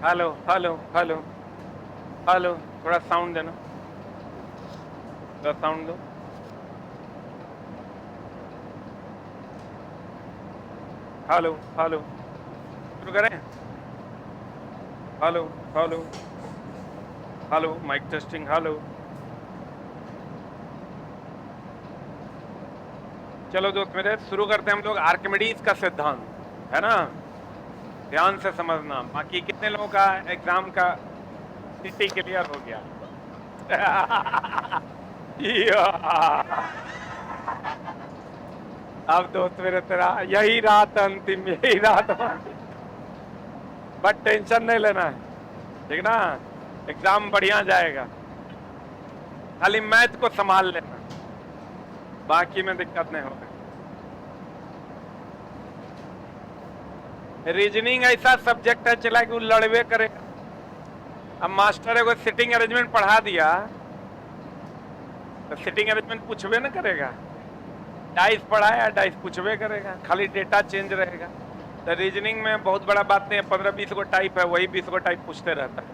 Hello hello hello hello, थोड़ा sound देना, थोड़ा साउंड दो। हेलो हेलो, शुरू करें। Hello hello hello, mic testing, hello. चलो दोस्त मेरे, शुरू करते हैं हम लोग आर्किमिडीज का सिद्धांत, है ना। ध्यान से समझना। बाकी कितने लोगों का एग्जाम का सीटी क्लियर हो गया? या। अब दोस्त मेरे, तेरा यही रात अंतिम, यही रात अंतिम। बट टेंशन नहीं लेना है, ठीक ना। एग्जाम बढ़िया जाएगा, खाली मैथ को संभाल लेना, बाकी में दिक्कत नहीं होगा। रीजनिंग ऐसा सब्जेक्ट है चला कि वो लड़वे करेगा। अब मास्टर को सिटिंग अरेंजमेंट पढ़ा दिया तो सिटिंग अरेंजमेंट पूछवे ना करेगा। डाइस पढ़ाया, डाइस पूछवे करेगा, खाली डेटा चेंज रहेगा। तो रीजनिंग में बहुत बड़ा बात नहीं है, 15-20 को टाइप है, वही 20 को टाइप पूछते रहता है।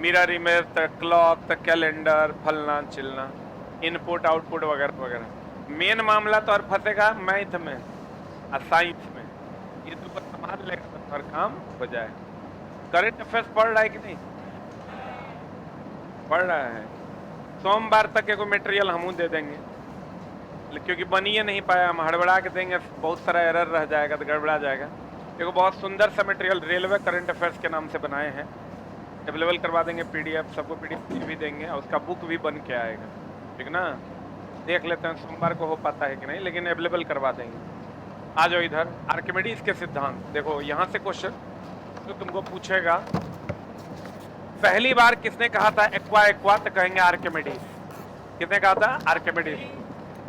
मिरर इमेज तक, क्लॉक तक, कैलेंडर, फलना चिलना, इनपुट आउटपुट वगैरह वगैरह। मेन मामला तो और फंसेगा मैथ में और साइंस में। ये तो बस संभाल लेगा तो हर काम हो जाए। करंट अफेयर्स पढ़ रहा है कि नहीं? पढ़ रहा है। सोमवार तक को मटेरियल हम दे देंगे, क्योंकि बन ही नहीं पाया, हम हड़बड़ा के देंगे, बहुत सारा एरर रह जाएगा तो गड़बड़ा जाएगा। देखो बहुत सुंदर सा मटेरियल रेलवे करंट अफेयर्स के नाम से बनाए हैं, अवेलेबल करवा देंगे। पीडीएफ सबको पीडीएफ भी देंगे और उसका बुक भी बन के आएगा, ठीक ना। देख लेते हैं सोमवार को हो पाता है कि नहीं, लेकिन अवेलेबल करवा देंगे। आ जाओ इधर, आर्किमिडीज के सिद्धांत देखो। यहाँ से क्वेश्चन तो तुमको पूछेगा, पहली बार किसने कहा था एक्वा एक्वा, तो कहेंगे आर्किमिडीज। किसने कहा था? आर्किमिडीज।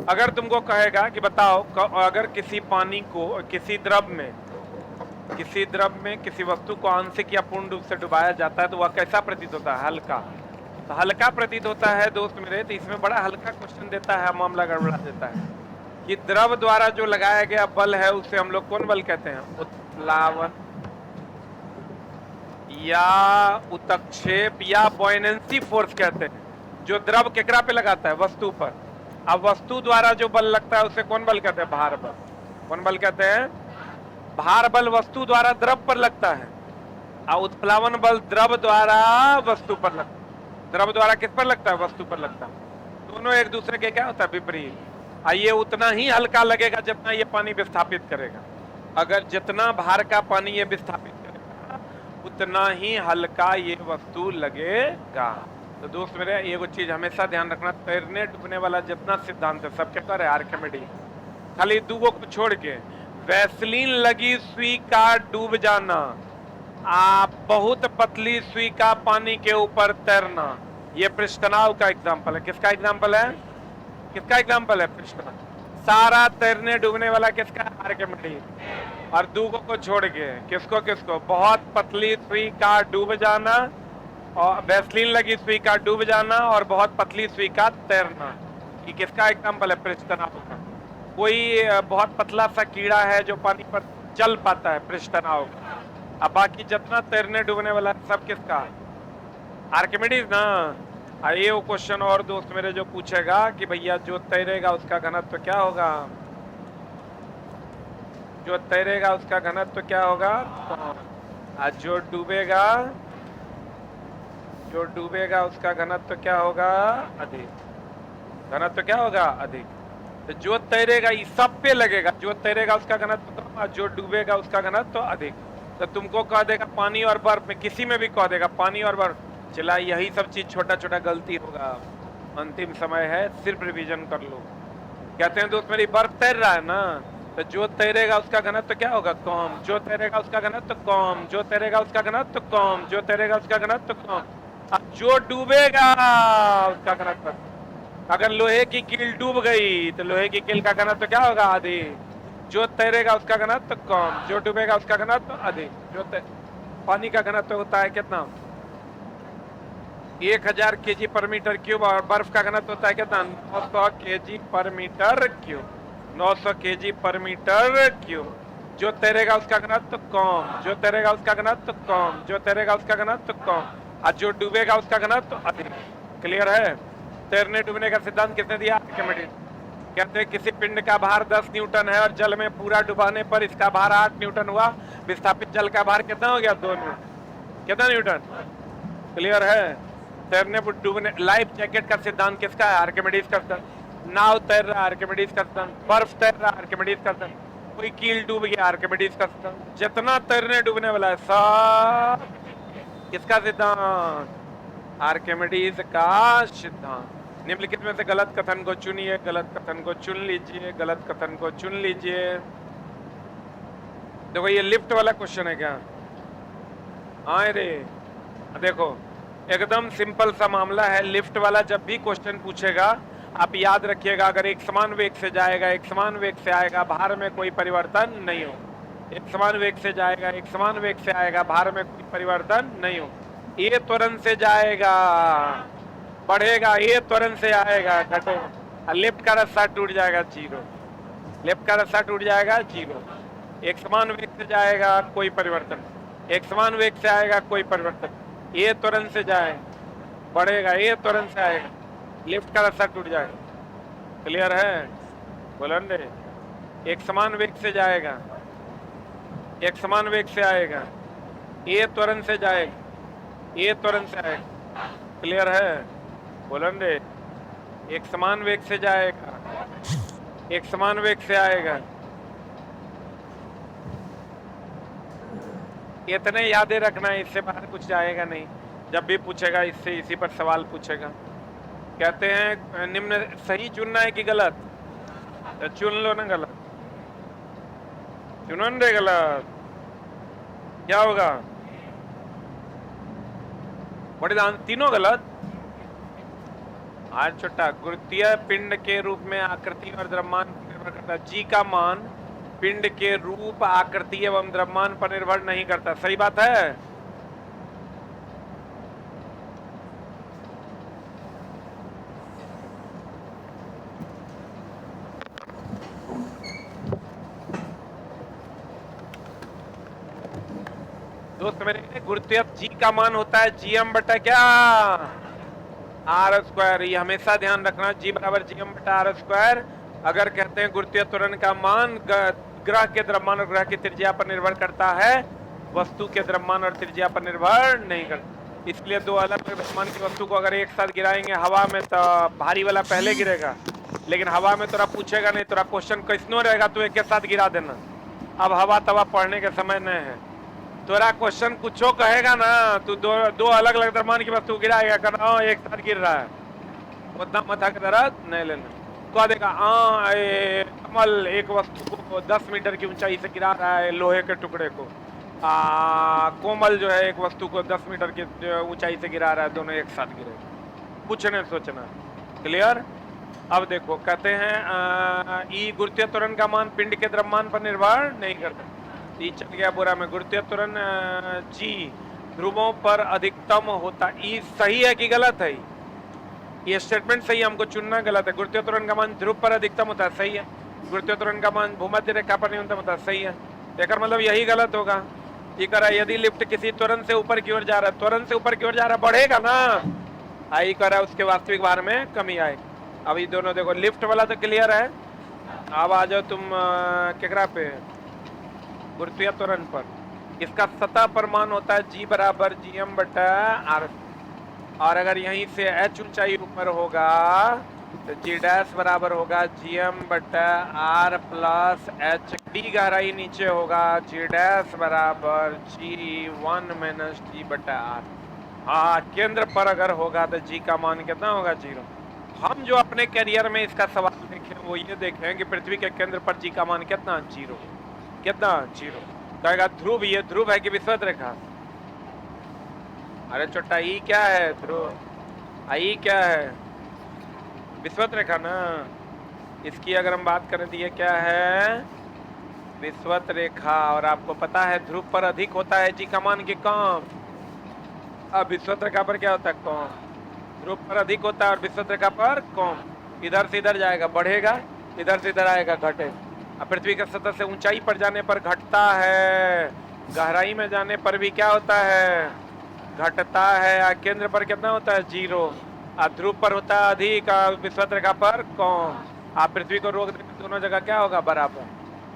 अगर तुमको कहेगा कि बताओ, अगर किसी पानी को किसी द्रव में किसी वस्तु को आंशिक या पूर्ण रूप से डुबाया जाता है तो वह कैसा प्रतीत होता है? हल्का। तो हल्का प्रतीत होता है दोस्त मेरे। तो इसमें बड़ा हल्का क्वेश्चन देता है, मामला गड़बड़ा देता है कि द्रव द्वारा जो लगाया गया बल है उसे हम लोग कौन बल कहते हैं? उत्प्लावन या उत्क्षेप या बॉयनेंसी फोर्स कहते हैं। जो द्रव केकरा पे लगाता है? वस्तु पर। अब वस्तु द्वारा जो बल लगता है उसे कौन बल कहते हैं? भार बल। कौन बल कहते हैं? भार बल वस्तु द्वारा द्रव पर लगता है और उत्प्लावन बल द्रव द्वारा वस्तु पर लगता है। द्रव द्वारा किस पर लगता है? वस्तु पर लगता है। दोनों एक दूसरे के क्या होता है? विपरीत। ये उतना ही हल्का लगेगा जितना ये पानी विस्थापित करेगा। अगर जितना भार का पानी ये विस्थापित करेगा उतना ही हल्का ये वस्तु लगेगा। तो दोस्त मेरे, एक चीज हमेशा ध्यान रखना, तैरने डूबने वाला जितना सिद्धांत है सब क्या करे? आर्किमिडीज। खाली दूगो को छोड़ के, वैसलीन लगी सुई का डूब जाना, आप बहुत पतली सुई का पानी के ऊपर तैरना, ये पृष्ठतनाव का एग्जाम्पल है। किसका एग्जाम्पल है? किसका एग्जाम्पल है? पृष्ठतनाव। सारा तैरने डूबने वाला किसका? आर्किमिडीज। और दूगो को छोड़ के किसको किसको? बहुत पतली सुई का डूब जाना और वैसलीन लगी सुई का डूब जाना और बहुत पतली सुई का तैरना। ये किसका एग्जाम्पल है? पृष्ठतनाव का। कोई बहुत पतला सा कीड़ा है जो पानी पर चल पाता है, पृष्ठतनाव का। अब बाकी जितना तैरने डूबने वाला सब किसका? आर्किमिडीज ना। आइए वो क्वेश्चन और दोस्त मेरे जो पूछेगा कि भैया जो तैरेगा उसका घनत्व क्या होगा? जो तैरेगा उसका घनत्व क्या होगा? जो डूबेगा उसका घनत्व क्या होगा? अधिक। घनत्व क्या होगा? अधिक। तो जो तैरेगा ये सब पे लगेगा, जो तैरेगा उसका घनत्व कम, जो डूबेगा उसका घनत्व अधिक। तो तुमको कह देगा पानी और बर्फ में, किसी में भी कह देगा पानी और बर्फ। चला, यही सब चीज छोटा छोटा गलती होगा, अंतिम समय है, सिर्फ रिवीजन कर लो। कहते हैं दोस्त मेरी, बर्फ तैर रहा है ना, तो जो तैरेगा उसका घनत्व क्या होगा? कम। जो तैरेगा उसका घनत्व कम, जो तैरेगा उसका घनत्व कम, जो तैरेगा उसका घनत्व कम। अब जो डूबेगा उसका घनत्व, अगर लोहे की कील डूब गई तो लोहे की कील का घनत्व क्या होगा? अधिक। जो तैरेगा उसका घनत्व कम, जो डूबेगा उसका घनत्व अधिक। जो पानी का घनत्व होता है कितना? 1000 kg पर मीटर क्यूब। और बर्फ का घनत्व होता है कितना? 900 kg पर मीटर क्यूब। 900 kg पर मीटर क्यूब। जो तैरेगा उसका घनत्व कम, जो तैरेगा उसका घनत्व कम, जो तैरेगा उसका घनत्व कम, और जो डूबेगा उसका घनत्व अधिक। क्लियर है? तैरने डूबने का सिद्धांत किसने दिया? आर्किमिडीज। कहते हैं किसी पिंड का भार 10 न्यूटन है और जल में पूरा डुबाने पर इसका भार 8 न्यूटन हुआ, विस्थापित जल का भार कितना हो गया? 2 न्यूटन। कितना न्यूटन? क्लियर है? तैरने डूबने, लाइफ जैकेट का सिद्धांत किसका है? आर्किमिडीज का सिद्धांत। नाव तैर रहा, आर्किमिडीज का सिद्धांत। बर्फ तैर रहा, आर्किमिडीज का सिद्धांत। कोई कील डूब गया, आर्किमिडीज का सिद्धांत। जितना तैरने डूबने वाला है सब किसका सिद्धांत? आर्किमिडीज का सिद्धांत। निम्नलिखित में से गलत कथन को चुनिए, गलत कथन को चुन लीजिए, गलत कथन को चुन लीजिए। देखो ये लिफ्ट वाला क्वेश्चन है क्या? हाँ रे, देखो एकदम सिंपल सा मामला है। लिफ्ट वाला जब भी क्वेश्चन पूछेगा आप याद रखिएगा, अगर एक समान वेग से जाएगा, एक समान वेग से आएगा, भार में कोई परिवर्तन नहीं हो। एक समान वेग से जाएगा, एक समान वेग से आएगा, भार में कोई परिवर्तन नहीं हो। ये त्वरण से जाएगा, बढ़ेगा, ये त्वरण से आएगा, घटेगा। लिफ्ट का रास्ता टूट जाएगा, जीरो। लिफ्ट का रास्ता टूट जाएगा, जीरो। एक समान वेग से जाएगा, कोई परिवर्तन। एक समान वेग से आएगा, कोई परिवर्तन। ये त्वरण से जाए, बढ़ेगा, ये त्वरण से आएगा, लिफ्ट का रास्ता टूट जाएगा। क्लियर है? बुलंद है। एक समान वेग से जाएगा, एक समान वेग से आएगा, ये त्वरण से जाएगा, ये त्वरण से आएगा। क्लियर है? बुलंद है। एक समान वेग से जाएगा, एक समान वेग से आएगा। इतने यादें रखना है, इससे बाहर कुछ जाएगा नहीं। जब भी पूछेगा इससे इसी पर सवाल पूछेगा। कहते हैं निम्न सही चुनना है कि गलत? तो चुन लो ना गलत। चुनो ना गलत, क्या होगा? बड़े तीनों गलत। आज छोटा गुरुत्वीय पिंड के रूप में आकृति और द्रव्यमान पर निर्भर करता है। जी का मान पिंड के रूप, आकृति एवं द्रव्यमान पर निर्भर नहीं करता। सही बात है? दोस्त मेरे, गुरुत्वीय जी का मान होता है जीएम बटा क्या? R square. ये हमेशा ध्यान रखना, जी बराबर जीएम बटा आर स्क्वायर। अगर कहते हैं गुरुत्वीय त्वरण का मान ग्रह के द्रव्यमान और ग्रह की त्रिज्या पर निर्भर करता है, वस्तु के द्रव्यमान और त्रिज्या पर निर्भर नहीं करता। इसलिए दो अलग द्रव्यमान की वस्तु को अगर एक साथ गिराएंगे हवा में तो भारी वाला पहले गिरेगा, लेकिन हवा में तोरा पूछेगा नहीं, तोरा क्वेश्चन कैसनो रहेगा, तो एक के साथ गिरा देना। अब हवा तवा पढ़ने के समय नहीं है, तोरा क्वेश्चन कुछो कहेगा ना, तू दो अलग अलग द्रव्यमान की वस्तु गिराएगा, करना एक साथ गिर रहा है, उतना माथा का दर्द नहीं लेना। कह देगा कमल एक वस्तु को 10 मीटर की ऊंचाई से गिरा रहा है, लोहे के टुकड़े को। कोमल जो है एक वस्तु को 10 मीटर की ऊंचाई से गिरा रहा है, दोनों एक साथ गिरे। कुछ नहीं सोचना। क्लियर? अब देखो कहते हैं ई गुरुत्वीय त्वरण का मान पिंड के द्रव्यमान पर निर्भर नहीं करता। ई चल गया बुरा में। गुरुत्वीय त्वरण जी ध्रुवों पर अधिकतम होता। ई सही है कि गलत है? ये स्टेटमेंट सही है, हमको चुनना गलत है। गुरुत्वीय त्वरण का मान ध्रुव पर अधिकतम होता है, सही है। गुरुत्वीय त्वरण का मान भूमध्य रेखा पर न्यूनतम होता है, सही है। देखकर मतलब यही गलत होगा। ये कह रहा है यदि लिफ्ट किसी त्वरण से ऊपर की ओर जा रहा है, त्वरण से ऊपर की ओर जा रहा है, बढ़ेगा ना। आई कह रहा है उसके वास्तविक भार में कमी आए। अब ये दोनों देखो, लिफ्ट वाला तो क्लियर है। अब आ जाओ तुम केकरा पे, गुरुत्वीय त्वरण पर। इसका सतह पर मान होता है जी बराबर जीएम बटा आर। और अगर यहीं से एच ऊंचाई ऊपर होगा तो जी डैश बराबर होगा जीएम बटा आर प्लस एच। डी गहराई नीचे होगा, जी डैश बराबर G1 माइनस डी बटा आर। हाँ, केंद्र पर अगर होगा तो जी का मान कितना होगा? 0। हम जो अपने करियर में इसका सवाल देखें वो ये देखें कि पृथ्वी के केंद्र पर जी का मान कितना? 0। कितना? 0। कहेगा ध्रुव, ये ध्रुव है कि विषुवत रेखा? अरे छोटा, ई क्या है? ध्रुव। आई क्या है? विषुवत रेखा ना। इसकी अगर हम बात करें तो ये क्या है? विषुवत रेखा। और आपको पता है ध्रुव पर अधिक होता है जी का मान की कम। अब विषुवत रेखा पर क्या होता है? कम। ध्रुव पर अधिक होता है और विषुवत रेखा पर कम। इधर से इधर जाएगा, बढ़ेगा, इधर से इधर आएगा, घटे। पृथ्वी की सतह से ऊंचाई पर जाने पर घटता है, गहराई में जाने पर भी क्या होता है, घटता है। केंद्र पर कितना होता है, 0। ध्रुव पर होता है अधिक, विषुवत रेखा पर कम। आप पृथ्वी को रोक देंगे दोनों जगह क्या होगा, बराबर।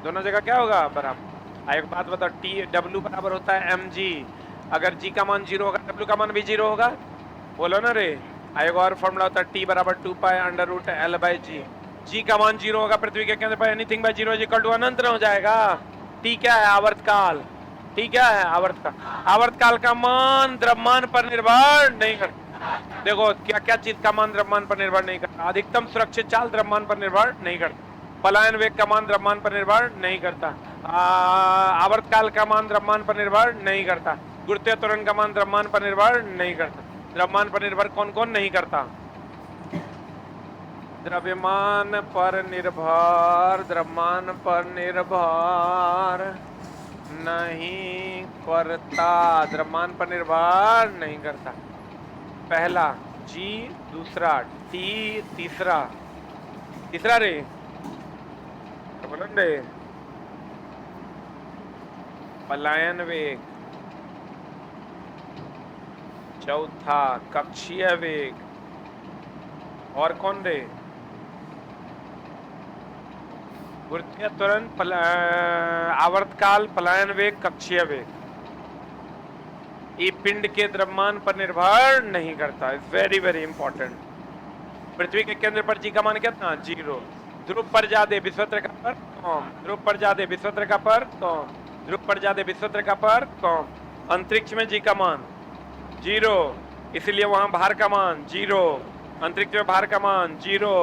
दोनों जगह क्या होगा, बराबर। एक बात बताओ, टी डब्ल्यू बराबर होता है एम जी। अगर जी का मान 0 होगा, डब्ल्यू का मान भी 0 होगा, बोलो ना रे। एक और फॉर्मूला होता है टी बराबर 2 pi under root L by G. G का मान 0 होगा पृथ्वी के केंद्र पर, एनीथिंग बाय 0 इक्वल टू अनंत हो जाएगा। टी क्या है, आवर्तकाल। टी क्या है, आवर्तकाल। आवर्तकाल का मान द्रव्यमान पर निर्भर नहीं करता। देखो क्या क्या चीज का मान द्रव्यमान पर निर्भर नहीं करता। अधिकतम सुरक्षित चाल द्रव्यमान पर निर्भर नहीं करता। पलायन वेग का मान द्रव्यमान पर निर्भर नहीं करता। आवर्तकाल का मान द्रव्यमान पर निर्भर नहीं करता। गुरुत्वीय त्वरण का मान द्रव्यमान पर निर्भर नहीं करता। द्रव्यमान पर निर्भर कौन कौन नहीं करता, द्रव्यमान पर निर्भर, द्रव्यमान पर निर्भर नहीं करता, द्रव्यमान पर निर्भर नहीं करता। पहला जी, दूसरा टी, तीसरा रे बोलेंगे पलायन वेग, चौथा कक्षीय वेग, और कौन रे, गुरुत्वीय त्वरण, आवर्तकाल, पलायन वेग, कक्षीय वेग। ये पिंड के द्रव्यमान पर निर्भर नहीं करता। Very very important. पृथ्वी के केंद्र पर जी का मान कितना, 0। ध्रुव पर ज्यादा, विषुवत रेखा पर कम। ध्रुव पर ज्यादा, विषुवत रेखा पर कम। ध्रुव पर ज्यादा, विषुवत रेखा पर कम। अंतरिक्ष में जी का मान 0, इसलिए वहां भार का मान 0। अंतरिक्ष में भार का मान 0।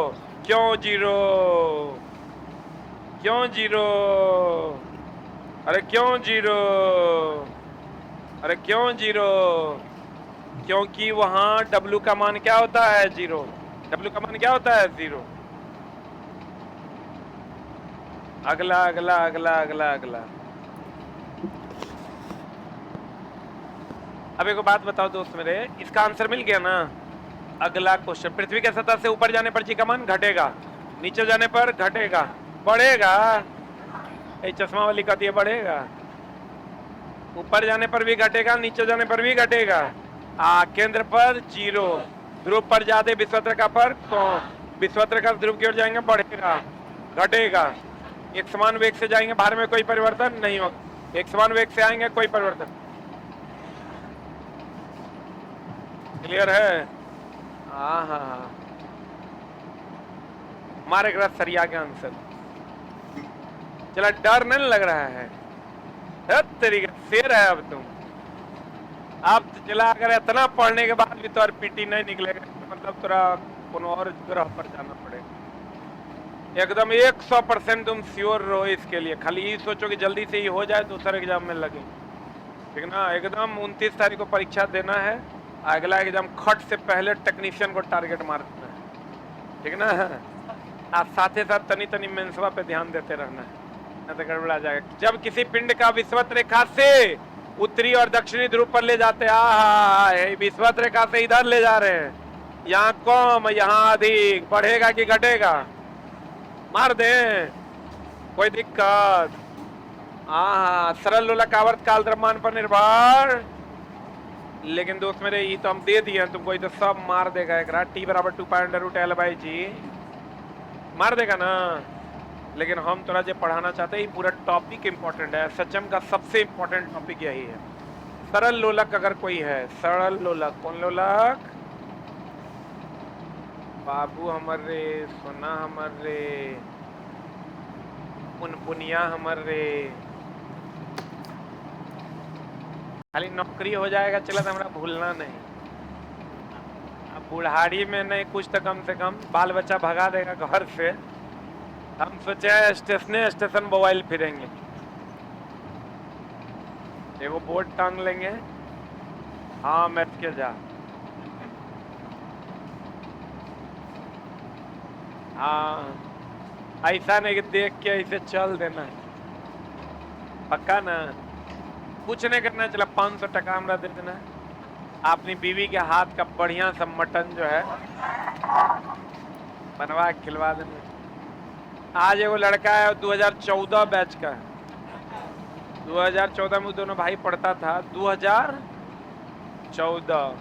क्यों 0, क्यों 0, अरे क्यों 0, अरे क्यों 0, क्योंकि वहां W का मान क्या होता है, 0। W का मान क्या होता है, 0। अगला अगला अगला अगला अगला। अब एक बात बताओ दोस्त मेरे, इसका आंसर मिल गया ना। अगला क्वेश्चन, पृथ्वी के सतह से ऊपर जाने पर जी का मान घटेगा, नीचे जाने पर घटेगा, बढ़ेगा। चश्मा वाली कहती है बढ़ेगा। ऊपर जाने पर भी घटेगा, नीचे जाने पर भी घटेगा। केंद्र पर 0, ध्रुव पर ज्यादा, विषुवत रेखा पर कम। विषुवत रेखा ध्रुव की ओर जाएंगे, बढ़ेगा, घटेगा। एक समान वेग से जाएंगे, भार में कोई परिवर्तन नहीं होगा। एक समान वेग से आएंगे, कोई परिवर्तन। क्लियर है? हाँ, हमारे ग्रह सरिया के आंसर। चला, डर नहीं लग रहा है, तरीके शेर है अब तुम। अब चला, अगर इतना पढ़ने के बाद भी तो पीटी नहीं निकलेगा, मतलब थोड़ा कोनो और ग्रह पर जाना पड़ेगा। एकदम 100% तुम श्योर रहो इसके लिए। खाली ये सोचो कि जल्दी से ही हो जाए, दूसरे एग्जाम में लगे, ठीक ना। एकदम 29 तारीख को परीक्षा देना है। अगला एग्जाम खट से पहले टेक्नीशियन को टारगेट मार देना है, ठीक ना। आप साथ ही साथ तनी तनी मेंसवा पे ध्यान देते रहना है, नहीं तो गड़बड़ा जाएगा। जब किसी पिंड का विषुवत रेखा से उत्तरी और दक्षिणी ध्रुव पर ले जाते हैं, विषुवत रेखा से इधर ले जा रहे हैं, यहाँ कम यहाँ अधिक, बढ़ेगा कि घटेगा, मार दे, कोई दिक्कत। सरल लोलक आवर्तकाल द्रव्यमान पर निर्भर। लेकिन दोस्त मेरे, ये तो हम दे दिए तुमको, ये तो सब मार देगा। एक टी बराबर 2 pi under root L by G, मार देगा ना। लेकिन हम थोड़ा जो पढ़ाना चाहते हैं, ये पूरा टॉपिक इंपॉर्टेंट है। सचम का सबसे इंपॉर्टेंट टॉपिक यही है। सरल लोलक अगर कोई है, सरल लोलक, कौन लोलक, बाबू हमारे, सोना हमारे, पुनिया हमारे, खाली नौकरी हो जाएगा चला तो हमारा भूलना नहीं। अब बुढ़ाड़ी में नहीं, कुछ तो कम से कम बाल बच्चा भगा देगा घर से। हम सोचे स्टेशन मोबाइल फिरेंगे, एगो बोर्ड टांग लेंगे, हाँ मैथ के जा, हाँ ऐसा नहीं कि देख के ऐसे चल देना, पक्का ना। कुछ नहीं करना, चला 500 टका हमरा दे देना, अपनी बीवी के हाथ का बढ़िया सा मटन जो है बनवा के खिलवा देना। आज एगो लड़का है 2014 बैच का है, 2014 में दोनों भाई पढ़ता था, 2014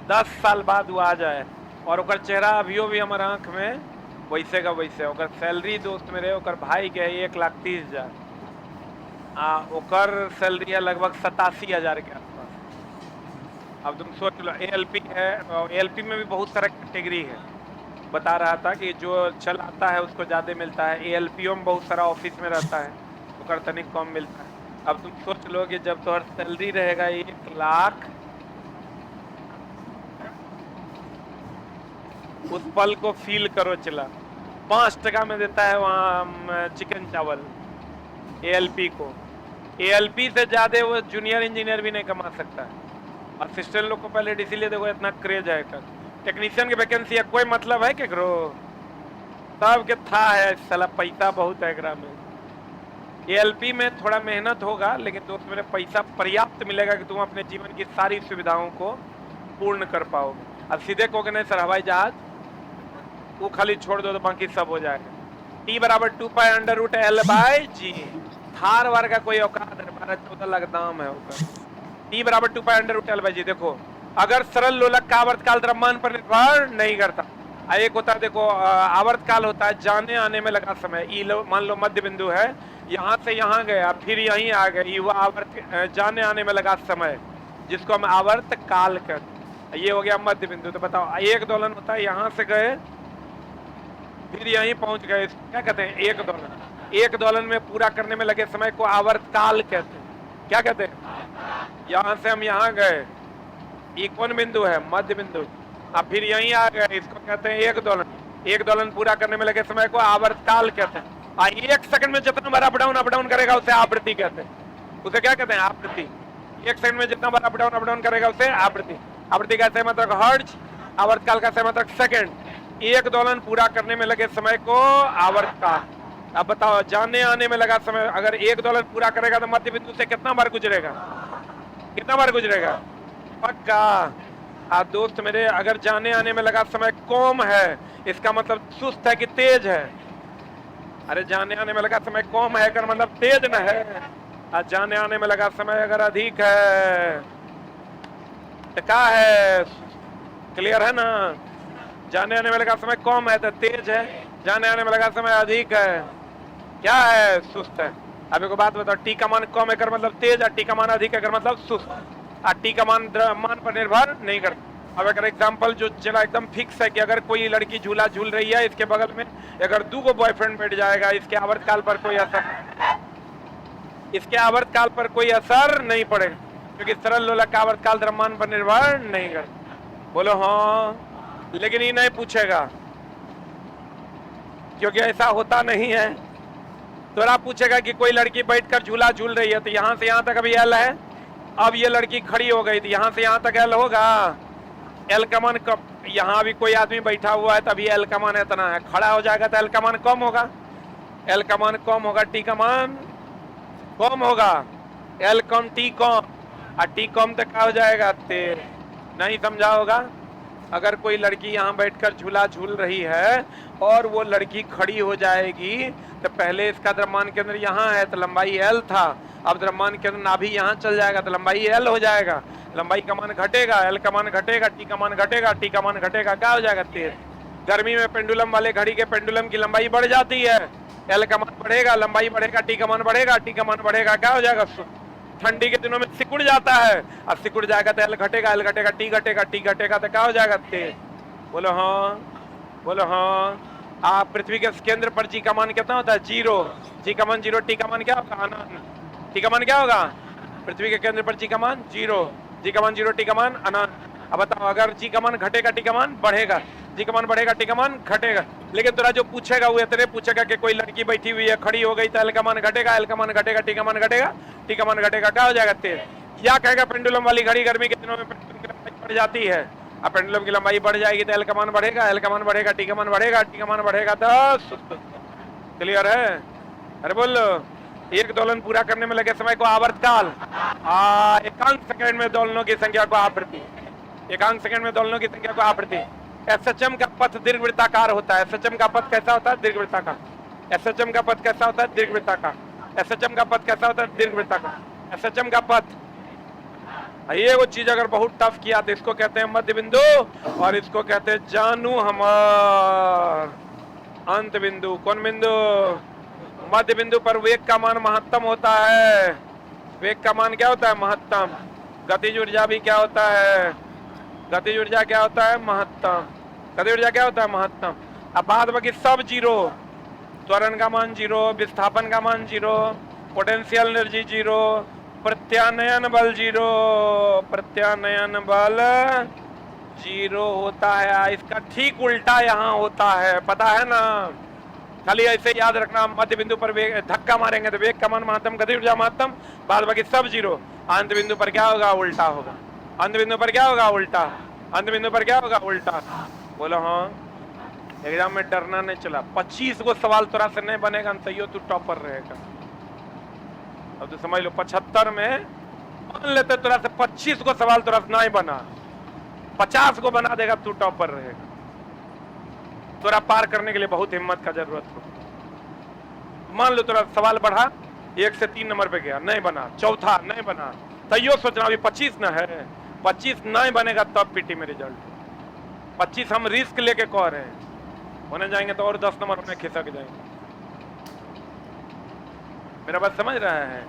10 साल बाद वो आ जाए और ओकर चेहरा अभियो भी हमारे आंख में वैसे का वैसे। ओकर सैलरी दोस्त मेरे ओकर भाई के 1,30,000, ओकर सैलरी है लगभग 87,000 के आसपास। अब तुम सोच लो, ALP है, ALP में भी बहुत सारा कैटेगरी है। बता रहा था कि जो चल आता है उसको ज़्यादा मिलता है, ALPO में बहुत सारा ऑफिस में रहता है, ओकर तनिक कम मिलता है। अब तुम सोच लो कि जब तुम्हारा सैलरी रहेगा 1,00,000, उस पल को फील करो। चला 5 टका में देता है वहाँ चिकन चावल ALP को। ALP से ज्यादा वो जूनियर इंजीनियर भी नहीं कमा सकता है। असिस्टेंट लोग को पहले इसीलिए देखो इतना क्रेज है कर। टेक्नीशियन की वैकेंसी है, कोई मतलब है केकरो, सबके था है, साला पैसा बहुत है एकरा में। ALP में थोड़ा मेहनत होगा, लेकिन दोस्त मेरे पैसा पर्याप्त मिलेगा कि तुम अपने जीवन की सारी सुविधाओं को पूर्ण कर पाओगे। अब सीधे कहोगे नहीं सर हवाई जहाज, वो खाली छोड़ दो तो बाकी सब हो जाएगा। T बराबर 2π√L/G। थार वार का कोई औकात है, 12-14 लाख दाम है उसका। T बराबर 2π√L/G। देखो अगर सरल लोलक का आवर्तकाल द्रव्यमान पर निर्भर नहीं करता। एक होता है देखो आवर्तकाल होता है जाने आने में लगा समय। मान लो मध्य बिंदु है, यहाँ से यहाँ गया फिर यहीं आ गई, वो आवर्त जाने आने में लगा समय, जिसको हम आवर्तकाल कहते। ये हो गया मध्य बिंदु। तो बताओ एक दोलन होता है, यहाँ से गए फिर यहीं पहुंच गए, क्या कहते हैं? एक दोलन। एक दोलन में पूरा करने में लगे समय को आवर्तकाल कहते हैं। क्या कहते हैं? यहाँ से हम यहाँ गए, ये कौन बिंदु है? मध्य बिंदु। अब फिर यहीं आ गए, इसको कहते हैं एक दोलन। एक दोलन पूरा करने में लगे समय को आवर्तकाल कहते हैं। 1 सेकंड में जितना बार अप डाउन करेगा उसे आवृत्ति कहते हैं। उसे क्या कहते हैं? आवृत्ति। 1 सेकंड में जितना बार अप डाउन करेगा उसे आवृत्ति। आवृत्ति का सही मतलब हर्ट्ज, आवर्तकाल का सही मतलब सेकंड। एक दोलन पूरा करने में लगे समय को आवर्तकाल। अब बताओ जाने आने में लगा समय, अगर एक दोलन पूरा करेगा तो मध्य बिंदु से कितना बार गुजरेगा? कितना बार गुजरेगा? पक्का। दोस्त मेरे, अगर जाने आने में लगा समय कम है, इसका मतलब सुस्त है कि तेज है? अरे जाने आने में लगा समय कम है का मतलब तेज न है। जाने आने में लगा समय अगर अधिक है तो क्या है? क्लियर है ना? जाने आने में लगा समय कम है तो तेज है, जाने आने में लगा समय अधिक है क्या है? सुस्त है। अब एक बात बताओ, टी का मान कम है कर मतलब तेज, और टी का मान अधिक है कर मतलब सुस्त, और टी का मान द्रव्यमान पर निर्भर नहीं करता। अब अगर एग्जांपल जो चला एकदम फिक्स है कि अगर कोई लड़की झूला झूल रही है, इसके बगल में अगर 2 बॉयफ्रेंड बैठ जाएगा, इसके आवर्तकाल पर कोई असर, इसके आवर्तकाल पर कोई असर नहीं पड़ेगा, क्योंकि सरल लोलक का आवर्तकाल द्रव्यमान पर निर्भर नहीं करता। बोलो हाँ। लेकिन ये नहीं पूछेगा, क्योंकि ऐसा होता नहीं है। तो आप पूछेगा कि कोई लड़की बैठकर झूला झूल रही है, तो यहाँ से यहाँ तक अभी L है, अब ये लड़की खड़ी हो गई, तो यहाँ से यहाँ तक L होगा। L का मान कब, यहाँ भी कोई आदमी बैठा हुआ है तभी L का मान इतना है, खड़ा हो जाएगा तो L का मान कम होगा। L का मान कम होगा, T का मान कम होगा। L कम T कम, और T कम तो क्या हो जाएगा? तेज। नहीं समझा होगा? अगर कोई लड़की यहाँ बैठकर झूला झूल रही है और वो लड़की खड़ी हो जाएगी, तो पहले इसका द्रव्यमान केंद्र यहाँ है तो लंबाई L था, अब द्रव्यमान केंद्र नाभि यहाँ चल जाएगा तो लंबाई L हो जाएगा। लंबाई का मान घटेगा, L का मान घटेगा, T का मान घटेगा, T का मान घटेगा, क्या हो जाएगा? तेज। गर्मी में पेंडुलम वाले घड़ी के पेंडुलम की लंबाई बढ़ जाती है, L का मान बढ़ेगा, लंबाई बढ़ेगा, T का मान बढ़ेगा, T का मान बढ़ेगा, क्या हो जाएगा? ठंडी के दिनों में सिकुड़ जाता है, अब सिकुड़ जाएगा तो L घटेगा, L घटेगा, T घटेगा, T घटेगा तो क्या हो जाएगा? तेज। बोलो हाँ, बोलो हाँ। आप पृथ्वी के केंद्र पर G का मान कितना होता है? 0। G का मान 0, T का मान क्या होगा? अनंत। T का मान क्या होगा? पृथ्वी के केंद्र पर G का मान 0, G का मान 0, T का मान अनंत। अब बताओ अगर G का मान घटेगा, T का मान बढ़ेगा, G का मान बढ़ेगा, T का मान घटेगा। लेकिन तुरा जो पूछेगा वो इतने पूछेगा कि कोई लड़की बैठी हुई है, खड़ी हो गई तो L का मान घटेगा, L का मान घटेगा, T का मान घटेगा, T का मान घटेगा, क्या हो जाएगा? तेज। या कहेगा पेंडुलम वाली घड़ी गर्मी के दिनों में पेंडुलम की लंबाई बढ़ जाती है, अब पेंडुलम की लंबाई बढ़ जाएगी तो L का मान बढ़ेगा, L का मान बढ़ेगा, T का मान बढ़ेगा, T का मान बढ़ेगा तो सुस्त। क्लियर है? अरे बोलो। एक दोलन पूरा करने में लगे समय को आवर्तकाल, एकांक सेकंड में दोलनों की संख्या को आवृत्ति। एकांक सेकंड में दोलनों की संख्या को आवृत्ति। एसएचएम का पथ दीर्घवृत्ताकार होता है। एसएचएम का पथ कैसा होता है? दीर्घवृत्ताकार। एसएचएम का पथ कैसा होता है? दीर्घवृत्ताकार। एसएचएम का पथ कैसा होता है? दीर्घवृत्ताकार। एसएचएम का पथ, ये वो चीज अगर बहुत टफ किया तो इसको कहते हैं मध्य बिंदु, और इसको कहते हैं जानू हमार अंत बिंदु। कौन बिंदु? मध्य बिंदु पर वेग का मान महत्तम होता है। वेग का मान क्या होता है? महत्तम। गतिज ऊर्जा भी क्या होता है? गतिज ऊर्जा क्या होता है? महत्तम। गतिज ऊर्जा क्या होता है? महत्तम। अब बाद बाकी सब जीरो, त्वरण का मान जीरो, विस्थापन का मान जीरो, पोटेंशियल एनर्जी जीरो, प्रत्यानयन बल जीरो, प्रत्यानयन बल जीरो होता है। इसका ठीक उल्टा यहाँ होता है, पता है ना? खाली ऐसे याद रखना, मध्य बिंदु पर वेग धक्का मारेंगे तो वेग का मान महत्तम, गति ऊर्जा महत्तम, बाद बाकी सब जीरो। अंत बिंदु पर क्या होगा? उल्टा होगा। अंत बिंदु पर क्या होगा? उल्टा। अंत बिंदु पर क्या होगा? उल्टा। बोलो हाँ। एग्जाम में डरना नहीं चला। 25 को सवाल तोरा से नहीं बनेगा तो तू टॉपर रहेगा। अब तो समझ लो 75 में मान लेते तोरा से 25 को सवाल तोरा से नहीं बना, 50 को बना देगा, तू टॉपर रहेगा। तोरा पार करने के लिए बहुत हिम्मत का जरूरत हो। मान लो तोरा सवाल बढ़ा, 1 से 3 नंबर पे गया, नहीं बना, चौथा नहीं बना, तैयो सोचना अभी 25 न है, 25 नहीं बनेगा तब पीटी में रिजल्ट। 25 हम रिस्क लेके कह रहे हैं, होने जाएंगे तो और 10 नंबर में खिसक जाएंगे। मेरा बात समझ रहा है?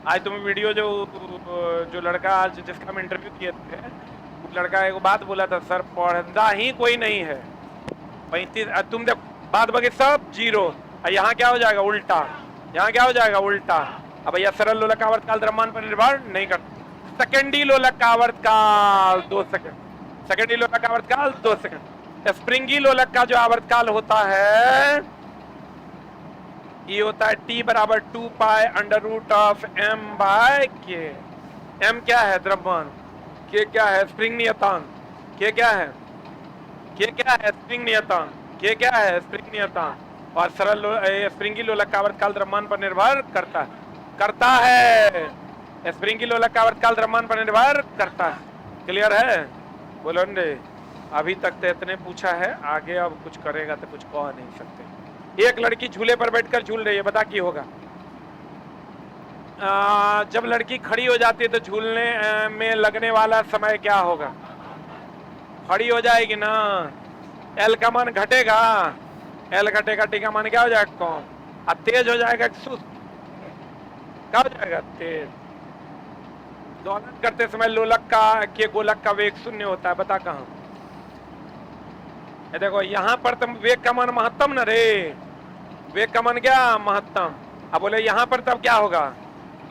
आज तुम वीडियो जो लड़का आज जिसका हम इंटरव्यू किए थे, वो लड़का एक बात बोला था, सर पढ़ना ही कोई नहीं है। 35 तुम देख बात बाकी सब जीरो, यहाँ क्या हो जाएगा? उल्टा। यहाँ क्या हो जाएगा? उल्टा। अब भैया सरल लोलक का आवर्तकाल द्रव्यमान पर निर्भर नहीं करता। सेकेंडरी लोलक का आवर्तकाल 2 सेकंड। सेकेंडरी लोलक का आवर्तकाल 2 सेकंड। स्प्रिंगी लोलक का जो आवर्तकाल होता है ये होता है T बराबर 2 pi under root of M by K। M क्या है? द्रव्यमान। K क्या है? स्प्रिंग नियतांक। K क्या है? K क्या है? स्प्रिंग नियतांक। K क्या है? स्प्रिंग नियतांक। और सरल स्प्रिंगी लोलक का आवर्तकाल द्रव्यमान पर निर्भर करता है। स्प्रिंगी लोलक का आवर्तकाल द्रव्यमान पर निर्भर करता है। क्लियर है? बोलो रे। अभी तक तो इतने पूछा है, आगे अब कुछ करेगा तो कुछ कह नहीं सकते। एक लड़की झूले पर बैठकर झूल रही है, बता क्या होगा? जब लड़की खड़ी हो जाती है तो झूलने में लगने वाला समय क्या होगा? खड़ी हो जाएगी ना, एल का मान घटेगा, एल घटेगा, टी का मान क्या हो जाएगा? कौन? अब तेज हो जाएगा, सुस्त क्या हो जाएगा? तेज। दोलन करते समय लोलक के गोलक का वेग 0 होता है, बता कहाँ? देखो यहाँ पर तुम वेग का मान महत्तम न रे, वेग का मान क्या? महत्तम। अब बोले यहाँ पर तब क्या होगा?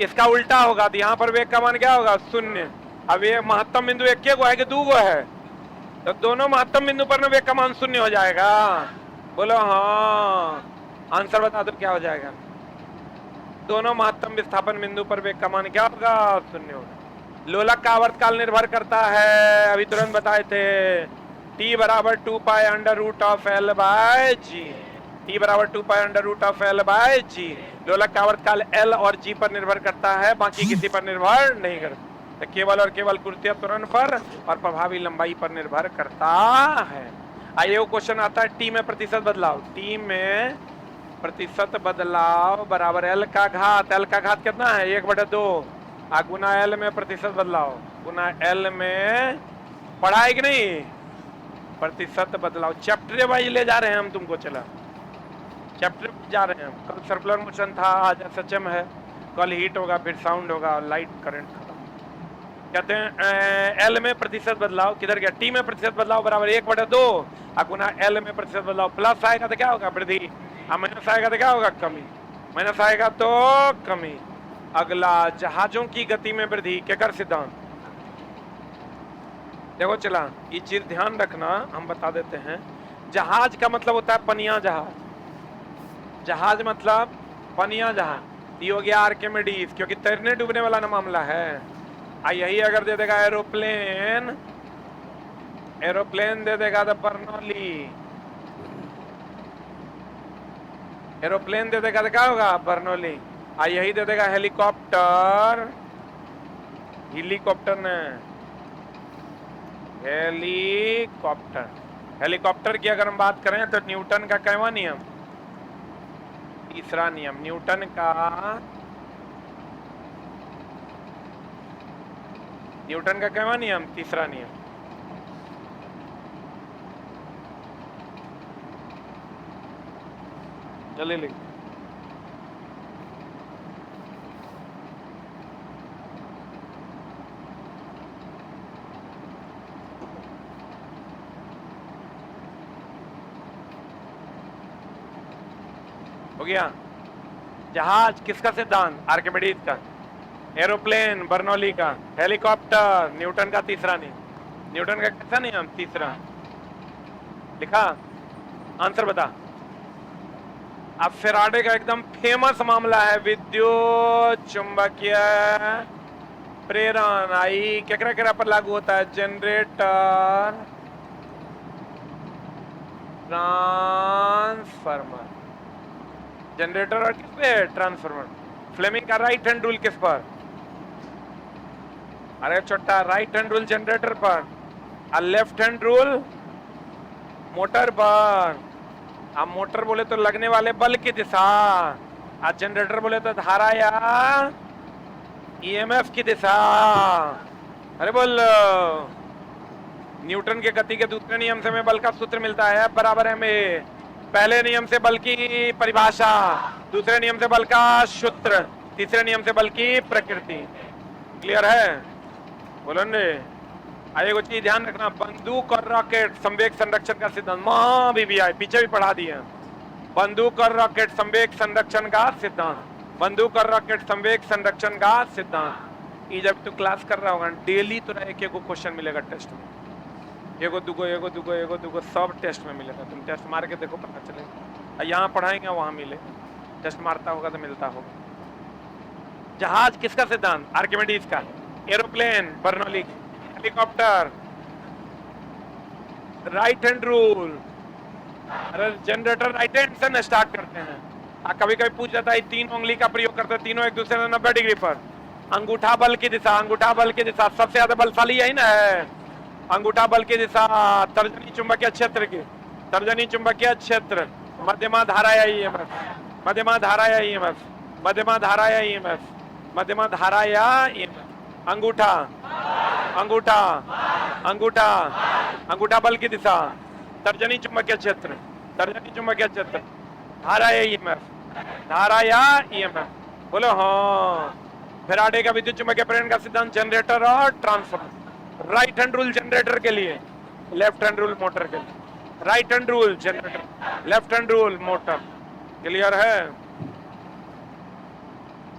इसका उल्टा होगा, तो यहाँ पर वेग का मान क्या होगा? 0। अब ये महत्तम बिंदु एक को है कि 2 को है? तो दोनों महत्तम बिंदु पर ना वेग का मान 0 हो जाएगा। बोलो हाँ। आंसर बता दो क्या हो जाएगा? दोनों महत्तम विस्थापन बिंदु पर वेग का मान क्या होगा? 0 होगा। लोलक का आवर्तकाल निर्भर करता है, अभी तुरंत बताए थे, T बराबर 2 pi under root of L by G। T बराबर 2 pi under root of L by G। लोलक का आवर्तकाल L और G पर निर्भर करता है, बाकी किसी पर निर्भर नहीं करता। तो केवल और केवल कुर्तीय त्वरण पर और प्रभावी लंबाई पर निर्भर करता है। आइए वो क्वेश्चन आता है, T में प्रतिशत बदलाव। T में प्रतिशत बदलाव बराबर L का घात। L का घात कितना है? 1/2 गुना L में प्रतिशत बदलाव गुना L में, पढ़ा है कि नहीं? प्रतिशत बदलाव चैप्टर वाइज ले जा रहे हैं हम तुमको, चला चैप्टर जा रहे हैं हम। कल सर्कुलर मोशन था, आज एसएचएम है, कल हीट होगा, फिर साउंड होगा, लाइट करंट खत्म। कहते हैं एल में प्रतिशत बदलाव किधर गया? टी में प्रतिशत बदलाव बराबर 1/2 गुना एल में प्रतिशत बदलाव। प्लस आएगा तो क्या होगा? वृद्धि, और माइनस आएगा तो क्या होगा? कमी। माइनस आएगा तो कमी। अगला, जहाजों की गति में वृद्धि, केकर सिद्धांत? देखो चला, ये चीज ध्यान रखना, हम बता देते हैं। जहाज का मतलब होता है पनिया जहाज। जहाज मतलब पनिया जहाज। ये हो गया आर्किमिडीज, क्योंकि तैरने डूबने वाला ना मामला है। यही अगर दे देगा एरोप्लेन, एरोप्लेन दे देगा तो बर्नौली, एरोप्लेन दे देगा तो क्या होगा? बर्नौली। यही दे देगा हेलीकॉप्टर, हेलीकॉप्टर ने हेलीकॉप्टर। हेलीकॉप्टर की अगर हम बात करें तो न्यूटन का कैवा नियम, तीसरा नियम। न्यूटन का कैवा नियम, तीसरा नियम। जल्दी लिख। हो गया। जहाज किसका सिद्धांत, आर्किमिडीज का। एरोप्लेन बर्नौली का। हेलीकॉप्टर न्यूटन का तीसरा नियम। न्यूटन का कैसा नियम, तीसरा। लिखा, आंसर बता। अब फेराडे का एकदम फेमस मामला है विद्युत चुंबकीय प्रेरण। आई केकरा केकरा पर लागू होता है, जनरेटर, ट्रांसफार्मर। जनरेटर और किस पे, ट्रांसफार्मर। फ्लेमिंग का राइट हैंड रूल किस पर, अरे छोटा, राइट हैंड रूल जनरेटर पर और लेफ्ट हैंड रूल मोटर पर। अब मोटर बोले तो लगने वाले बल की दिशा, और जनरेटर बोले तो धारा या ईएमएफ की दिशा। अरे बोल। न्यूटन के गति के दूसरे नियम से हमें बल का सूत्र मिलता है, F बराबर है में। पहले नियम से बल की परिभाषा, दूसरे नियम से बल का सूत्र, तीसरे नियम से बल की प्रकृति। क्लियर है, बोलो ने। आइए कुछ चीज ध्यान रखना, बंदूक और रॉकेट संवेग संरक्षण का सिद्धांत, मां भी आए, पीछे भी पढ़ा दिया। बंदूक और रॉकेट संवेग संरक्षण का सिद्धांत, बंदूक और रॉकेट संवेग संरक्षण का सिद्धांत। ये जब तू क्लास कर रहा होगा डेली तो एक एक क्वेश्चन मिलेगा टेस्ट में, एगो दुगो सब टेस्ट में मिलेगा। तुम टेस्ट मार के देखो, पता चलेगा। यहाँ पढ़ाएंगे वहां मिले, टेस्ट मारता होगा तो मिलता होगा। जहाज किसका सिद्धांत, आर्किमिडीज का। Aeroplane Bernoulli, helicopter right hand rule. अरे जनरेटर राइट हैंड से न स्टार्ट करते हैं। कभी कभी पूछ जाता है तीन उंगली का प्रयोग करते हैं, तीनों एक दूसरे से 90 डिग्री पर। अंगूठा बल की दिशा, अंगूठा बल की दिशा सबसे ज्यादा बलशाली यही ना है। अंगूठा बल की दिशा तर्जनी चुंबकीय क्षेत्र की, तर्जनी चुंबकीय क्षेत्र, मध्यमा धारा या ईएमएफ, मध्यमा धारा या ईएमएफ, मध्यमा धारा या ईएमएफ, मध्यमा धारा या ईएमएफ। अंगूठा, अंगूठा, अंगूठा, अंगूठा बल की दिशा, तर्जनी चुंबकीय क्षेत्र, तर्जनी चुंबकीय क्षेत्र, धारा या ईएमएफ, धारा या ईएमएफ। बोलो हाँ। फेराडे का विद्युत चुंबकीय प्रेरण का सिद्धांत, जनरेटर और transformer. Right hand rule generator के लिए, लेफ्ट हैंड रूल मोटर के लिए। Right hand rule generator, left hand rule motor. Clear है।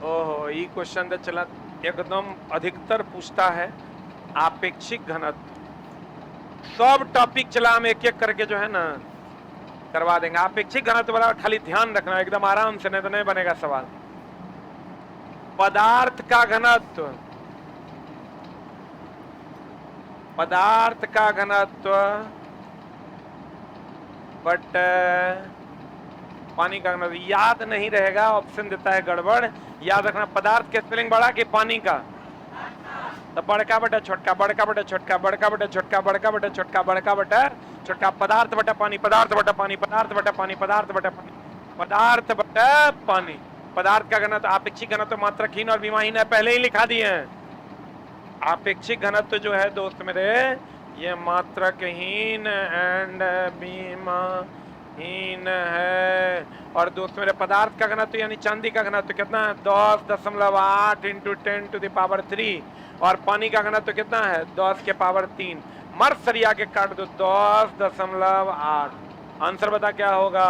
ओहो, ये क्वेश्चन तो चला एकदम अधिकतर पूछता है आपेक्षिक घनत्व। सब टॉपिक चला हम एक एक करके जो है ना करवा देंगे। आपेक्षिक घनत्व वाला खाली ध्यान रखना एकदम आराम से, नहीं तो नहीं बनेगा सवाल। पदार्थ का घनत्व, पदार्थ का घनत्व बट पानी का घनत्व। याद नहीं रहेगा, ऑप्शन देता है गड़बड़। याद रखना, पदार्थ के स्पेलिंग बड़ा कि पानी का, तो बड़का बटा छोटका, बड़का बटा छोटका, बड़का बटा छोटका, बड़का बटा छोटका, बड़का बटा छोटका। पदार्थ बटा पानी, पदार्थ बटा पानी, पदार्थ बटा पानी, पदार्थ बटा पानी, पदार्थ बटा पानी। पदार्थ का घनत्व, आपेक्षिक घनत्व मात्रकहीन और विमाहीन है, पहले ही लिखा दिए हैं। आपेक्षिक घनत्व जो है दोस्त मेरे, ये मात्रकहीन एंड विमाहीन है। और दोस्त मेरे पदार्थ का घनत्व यानी चांदी का घनत्व कितना है, 10.8 × 10⁻³ और पानी का घनत्व कितना है, 10 के पावर 3। मर सरिया के काट दो, 10.8। आंसर बता क्या होगा।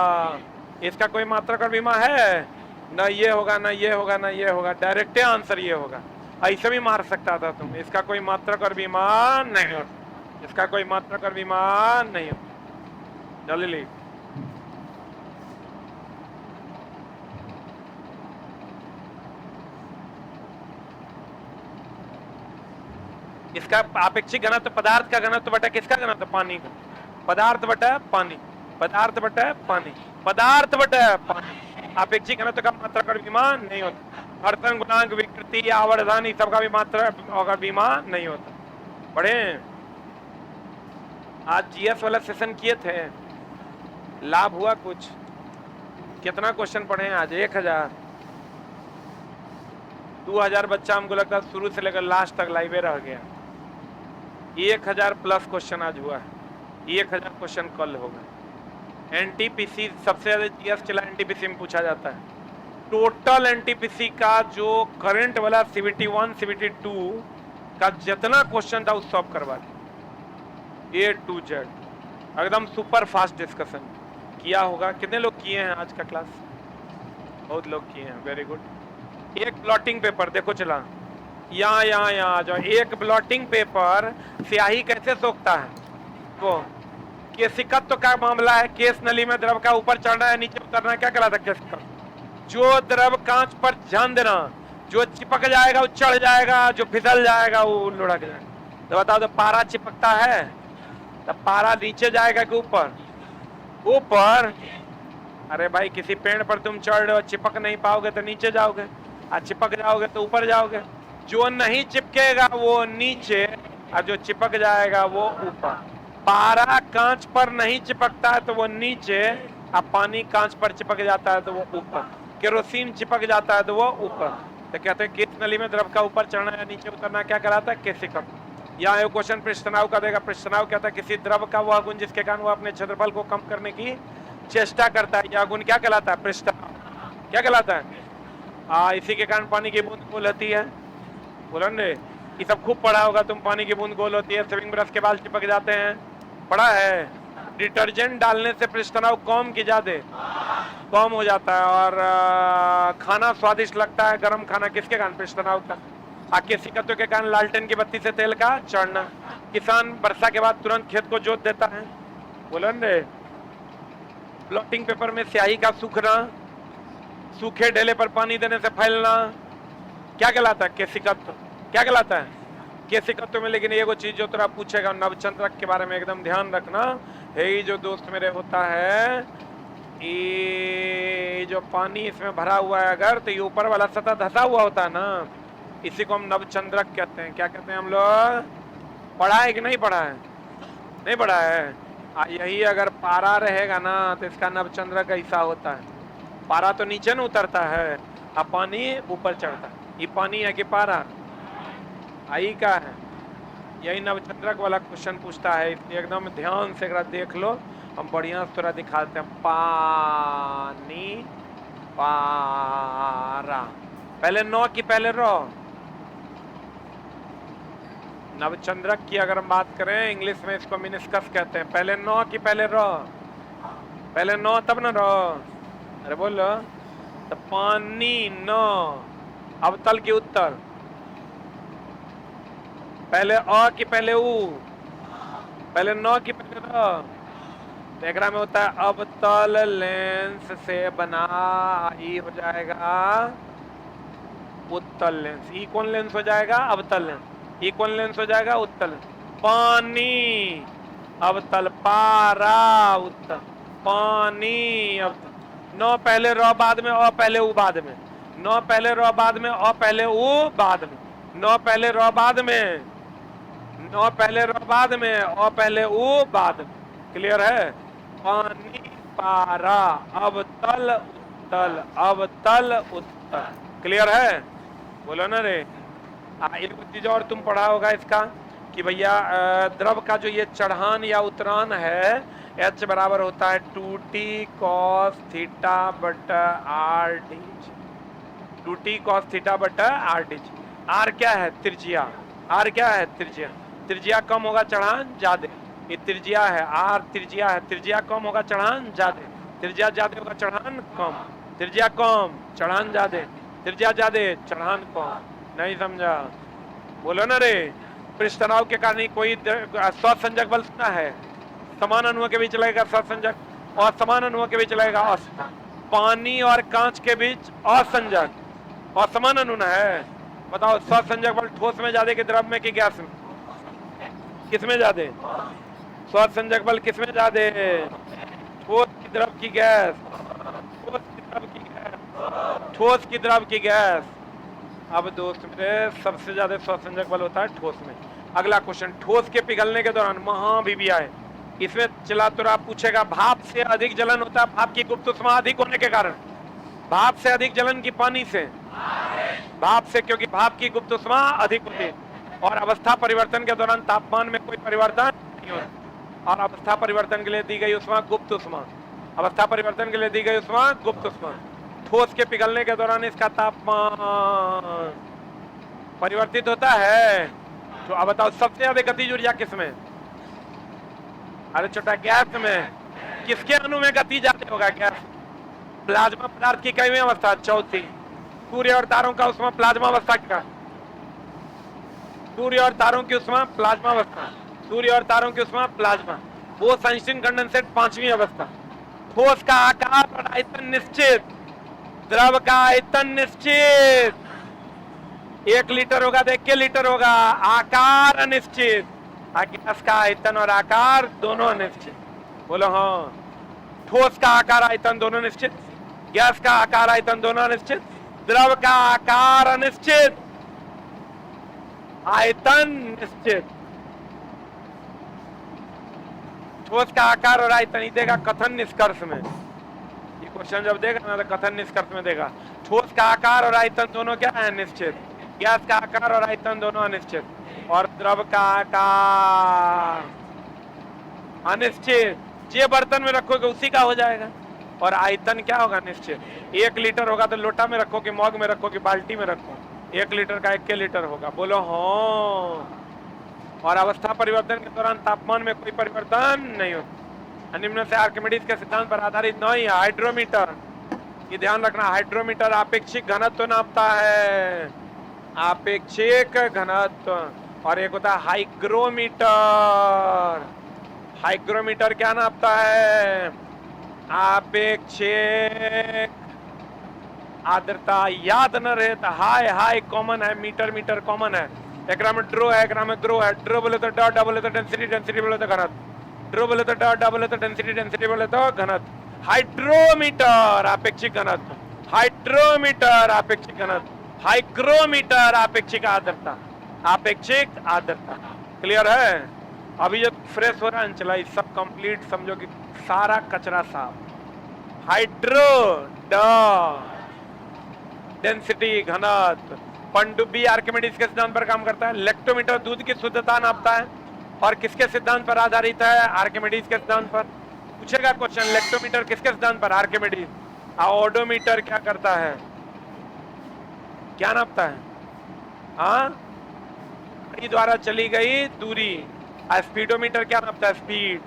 इसका कोई मात्रक और विमा है ना, ये होगा ना ये होगा ना ये होगा, डायरेक्ट आंसर ये होगा। ऐसे भी मार सकता था तुम, इसका कोई मात्रक और विमान नहीं होता, इसका कोई मात्रक और विमान नहीं होता। जल्दी लिख। इसका आपेक्षिक घनत्व पदार्थ का घनत्व बटा किसका घनत्व, पानी का। पदार्थ बटा पानी, पदार्थ बटा पानी, पदार्थ बटा पानी। आपेक्षिक घनत्व का मात्रक और विमान नहीं होता। हर्षण गुणांक, विकृति, आवर्धन, सबका भी मात्रक और विमान नहीं होता। पढ़े आज जीएस वाला सेशन किए थे, लाभ हुआ कुछ? कितना क्वेश्चन पढ़े हैं आज? 1000 2000 बच्चा हमको लगता है शुरू से लेकर लास्ट तक लाइवे रह गया। 1000 प्लस क्वेश्चन आज हुआ है, 1000 क्वेश्चन कल होगा। एनटीपीसी सबसे ज्यादा जीएस चला एनटीपीसी में पूछा जाता है। टोटल एनटीपीसी का जो करंट वाला सीबीटी 1 सीबीटी 2 का जितना क्वेश्चन था उस सब करवा दिया, A to Z एकदम सुपर फास्ट डिस्कशन किया होगा। कितने लोग किए हैं आज का क्लास? बहुत लोग किए हैं, वेरी गुड। एक ब्लॉटिंग पेपर देखो चला, यहाँ जो एक ब्लॉटिंग पेपर स्याही कैसे सोखता है वो केसिकत्व का मामला है। केस नली में द्रव का ऊपर चढ़ना है नीचे उतरना है, क्या कहलाता है केसिकत्व। जो द्रव कांच पर ध्यान देना, जो चिपक जाएगा वो चढ़ जाएगा, जो फिसल जाएगा वो लुढ़क जाएगा। तो बताओ, तो पारा चिपकता है तो पारा नीचे जाएगा कि ऊपर? ऊपर। अरे भाई किसी पेड़ पर तुम चढ़ रहे हो, चिपक नहीं पाओगे तो नीचे जाओगे, और चिपक जाओगे तो ऊपर जाओगे। जो नहीं चिपकेगा वो नीचे, और जो चिपक जाएगा वो ऊपर। पारा कांच पर नहीं चिपकता है तो वो नीचे, अब पानी कांच पर चिपक जाता है तो वो ऊपर। केरोसिन चिपक जाता है तो वो ऊपर। तो कहते हैं केस नली में द्रव का ऊपर चढ़ना या नीचे उतरना क्या कहलाता है? केसिकत्व। यहाँ एक क्वेश्चन पृष्ठनाव का देगा। पृष्ठनाव कहता है किसी द्रव का वह गुण जिसके कारण वो अपने क्षेत्रफल को कम करने की चेष्टा करता है। यह गुण क्या कहलाता है? पृष्ठनाव। क्या कहलाता है? इसी के कारण पानी की बूंद गोल होती है। बोलो ने, ये सब खूब पढ़ा होगा तुम। पानी की बूंद गोल होती है, स्विमिंग ब्रश के बाल चिपक जाते हैं, पढ़ा है। डिटर्जेंट डालने से पृष्ठनाव कम की ज्यादा कम हो जाता है। और खाना स्वादिष्ट लगता है, गर्म खाना, किसके कारण? पृष्ठनाव का। केसिकत्व के कारण लालटेन की बत्ती से तेल का चढ़ना। किसान वर्षा के बाद तुरंत खेत को जोत देता है। बोलो ने, ब्लॉटिंग पेपर में स्याही का सूखना, सूखे ढेले पर पानी देने से फैलना, क्या कहलाता है? केसिकत्व। क्या कहलाता है? केसिकत्व में। लेकिन एगो चीज जो तेरा पूछेगा नवचंद्रक के बारे में एकदम ध्यान रखना। ये जो दोस्त मेरे होता है, ये जो पानी इसमें भरा हुआ है अगर, तो ये ऊपर वाला सतह धसा हुआ होता है ना, इसी को हम नवचंद्रक कहते हैं। क्या कहते हैं हम लोग? पढ़ा है कि नहीं पढ़ा है? नहीं पढ़ा है। यही अगर पारा रहेगा ना तो इसका नवचंद्रक ऐसा होता है। पारा तो नीचे न उतरता है, अब पानी ऊपर चढ़ता है। ये पानी है कि पारा? आई का है। यही नवचंद्रक वाला क्वेश्चन पूछता है, इसलिए एकदम ध्यान से देख लो। हम बढ़िया से थोड़ा दिखाते हैं। पानी, पारा, पहले नौ की पहले रो। नवचंद्रक की अगर हम बात करें इंग्लिश में इसको मिनिस्कस कहते हैं। पहले नौ की पहले रो, पहले नौ तब न रो। अरे बोलो, तो पानी नौ, अवतल की उत्तर, पहले अ की पहले उ, पहले नौ की पहले रो। तो एकरा में होता है अवतल लेंस से बना, ई हो जाएगा उत्तल लेंस। ई कौन लेंस हो जाएगा? अवतल लेंस। ई कौन लेंस हो जाएगा? उत्तल। पानी अवतल, पारा उत्तल, पानी अवतल। नौ पहले रो बाद में, अ पहले उ बाद में। नौ पहले रो बाद में, अ पहले उ बाद में। नौ पहले रो बाद में, नौ पहले रो बाद में, अ पहले उ बाद में। क्लियर है? पानी, पारा, अवतल उत्तल, अवतल उत्तल। क्लियर है? बोलो ना रे। एक चीज और तुम पढ़ा होगा इसका कि भैया द्रव का जो ये चढ़ान या उतरान है, H बराबर होता है 2t cos थीटा बटा r D. 2t cos theta बटा r डी। r क्या है? त्रिज्या। r क्या है? त्रिज्या। त्रिज्या कम होगा चढ़ान ज्यादा। ये त्रिज्या है, r त्रिज्या है। त्रिज्या कम होगा चढ़ान ज्यादा, त्रिज्या ज्यादा होगा चढ़ान कम। त्रिज्या कम चढ़ान ज्यादा, त्रिज्या ज्यादा चढ़ान कम। नहीं समझा? बोलो ना रे। पृष्ठतनाव के कारण कोई स्वसंजक बल सुना है? समान अनुओं के बीच लगेगा स्वसंजक, और समान अनुओं के बीच लगेगा असंजक। पानी और कांच के बीच असंजक और समान अनु है। बताओ, स्वसंजक बल ठोस में ज्यादा कि द्रव में कि गैस में? किसमें ज्यादा? स्वसंजक बल किसमें ज्यादा? ठोस की द्रव की गैस, ठोस की द्रव की गैस, ठोस की द्रव की गैस। अब दोस्त मेरे, सबसे ज्यादा स्वसंजक बल होता है ठोस में। अगला क्वेश्चन, ठोस के पिघलने के दौरान महाभिवियाय इसमें चलातुरा पूछेगा भाप से अधिक जलन होता है, भाप की गुप्त उष्मा अधिक होने के कारण। भाप से अधिक जलन की पानी से, भाप से, क्योंकि भाप की गुप्त उष्मा अधिक होती है और अवस्था परिवर्तन के दौरान तापमान में कोई परिवर्तन नहीं होता। और अवस्था परिवर्तन के लिए दी गई उष्मा गुप्त उष्मा, अवस्था परिवर्तन के लिए दी गई उष्मा गुप्त उष्मा। ठोस के पिघलने के दौरान इसका तापमान परिवर्तित होता है। तो अब बताओ सबसे ज्यादा गतिज ऊर्जा किसमें? अरे छोटा गैस में। किसके अणु में गति ज्यादा होगा? गैस। प्लाज्मा पदार्थ की कईवीं अवस्था? चौथी। सूर्य और तारों का उष्मा प्लाज्मा अवस्था का, सूर्य और तारों की उष्मा प्लाज्मा अवस्था, सूर्य और तारों की उष्मा प्लाज्मा। वो सनस्टीन कंडेंसेट पांचवी अवस्था। ठोस का आकार और आयतन निश्चित, द्रव का आयतन निश्चित। 1 लीटर होगा तो 1 लीटर होगा, आकार अनिश्चित। गैस का आयतन और आकार दोनों अनिश्चित। बोलो हाँ। ठोस का आकार आयतन दोनों निश्चित, गैस का आकार आयतन दोनों अनिश्चित, द्रव का आकार अनिश्चित, आयतन निश्चित। ठोस का आकार और आयतन ही देगा कथन निष्कर्ष में। ये क्वेश्चन जब देगा ना तो कथन निष्कर्ष में देगा ठोस का आकार और आयतन दोनों क्या है? निश्चित। गैस का आकार और आयतन दोनों अनिश्चित, और द्रव का आकार अनिश्चित। जे बर्तन में रखोगे उसी का हो जाएगा। और आयतन क्या होगा? निश्चित। 1 लीटर होगा तो लोटा में रखो कि मग में रखो कि बाल्टी में रखो? 1 लीटर का 1 लीटर होगा। बोलो हाँ। और अवस्था परिवर्तन के दौरान तापमान में कोई परिवर्तन नहीं होता। निम्न से आर्किमिडीज के सिद्धांत पर आधारित नहीं। हाइड्रोमीटर, ये ध्यान रखना, हाइड्रोमीटर आपेक्षिक घनत्व नापता है, आपेक्षिक घनत्व। और एक होता है हाइग्रोमीटर। हाइग्रोमीटर क्या नापता है? आपेक्षिक आर्द्रता। याद न रहे तो हाय हाय कॉमन है, मीटर मीटर कॉमन है। एकरा में ड्रो है, एकरा में ग्रो है। ड्रो बोले तो डॉट, बोले तो डेंसिटी, डेंसिटी बोले तो घनत्व। ड्रो बोले तो डॉट, बोले तो डेंसिटी, डेंसिटी बोले तो घनत्व। हाइड्रोमीटर आपेक्षिक घनत्व, हाइड्रोमीटर आपेक्षिक घनत्व, हाइग्रोमीटर आपेक्षिक आर्द्रता, आपेक्षिक आर्द्रता। क्लियर है? अभी जो फ्रेश हो रहा है चला, सब कंप्लीट समझो कि सारा कचरा साफ। हाइड्रो डेंसिटी घनत्व। पनडुब्बी आर्किमिडीज के सिद्धांत पर काम करता है। लेक्टोमीटर दूध की शुद्धता नापता है और किसके सिद्धांत पर आधारित है? आर्किमिडीज के सिद्धांत पर। पूछेगा क्वेश्चन, लेक्टोमीटर किसके सिद्धांत पर? आर्किमिडीज। ओडोमीटर क्या करता है? क्या नापता है? हाँ, गाड़ी द्वारा चली गई दूरी। स्पीडोमीटर क्या नापता है? स्पीड।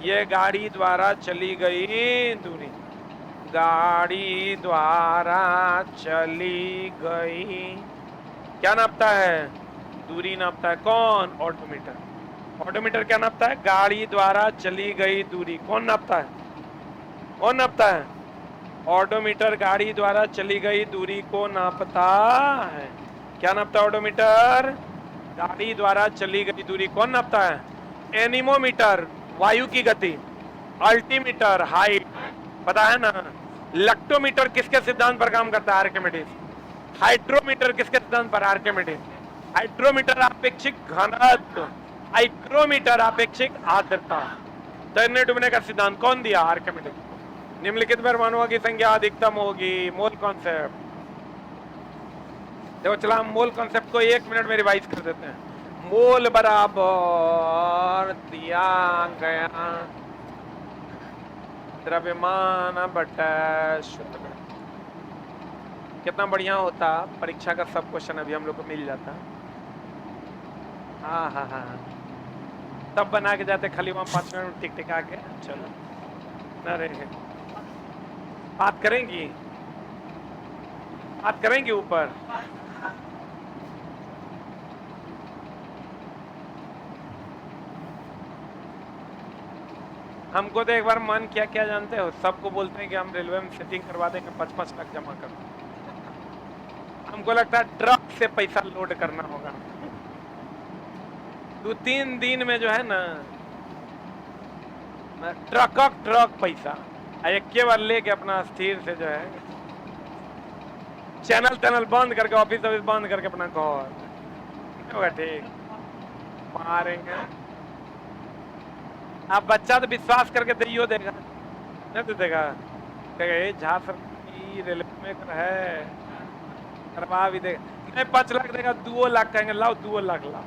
ये गाड़ी द्वारा चली गई दूरी, गाड़ी द्वारा चली गई क्या नापता है? दूरी नापता है। कौन? ऑडोमीटर। ऑडोमीटर क्या नापता है? गाड़ी द्वारा चली गई दूरी। कौन नापता है? कौन नापता है? ऑडोमीटर गाड़ी द्वारा चली गई दूरी को नापता है। क्या नापता है ऑडोमीटर? गाड़ी द्वारा चली गई दूरी। कौन नापता है? एनीमोमीटर वायु की गति। Altimeter height. पता है ना? लेक्टोमीटर किसके सिद्धांत पर काम करता है? आर्किमिडीज। हाइड्रोमीटर किसके सिद्धांत पर? आर्किमिडीज। हाइड्रोमीटर आपेक्षिक घनत्व, हाइग्रोमीटर आपेक्षिक आर्द्रता। तैरने डूबने का सिद्धांत कौन दिया? आर्किमिडीज। निम्नलिखित परमाणुओं की संख्या अधिकतम होगी। Mole concept. देखो चला हम मोल कॉन्सेप्ट को 1 मिनट में रिवाइज कर देते हैं। मोल बराबर दिया गया द्रव्यमान बटा शुद्ध। कितना बढ़िया होता, परीक्षा का सब क्वेश्चन अभी हम लोग को मिल जाता। हाँ हाँ हाँ, तब बना के जाते, खाली वहां 5 मिनट टिक टिका के चलो न रहे। बात करेंगी, बात करेंगी ऊपर। हमको तो एक बार मन किया, क्या जानते हो, सबको बोलते हैं कि हम रेलवे में सेटिंग करवा देंगे, 5-5 लाख जमा कर। हमको लगता है ट्रक से पैसा लोड करना होगा। 2-3 दिन में जो है ना, ट्रक पैसा एक के बार लेके अपना स्थिर से जो है चैनल बंद करके, ऑफिस बंद करके अपना घर होगा। ठीक, मारेंगे। आप बच्चा तो विश्वास करके दियो देगा, नहीं तो देगा, कहे झांसर की रेलवे में कर है, करवा भी देगा, नहीं 5 लाख देगा, 2 लाख कहेंगे लाओ 2 लाख लाओ,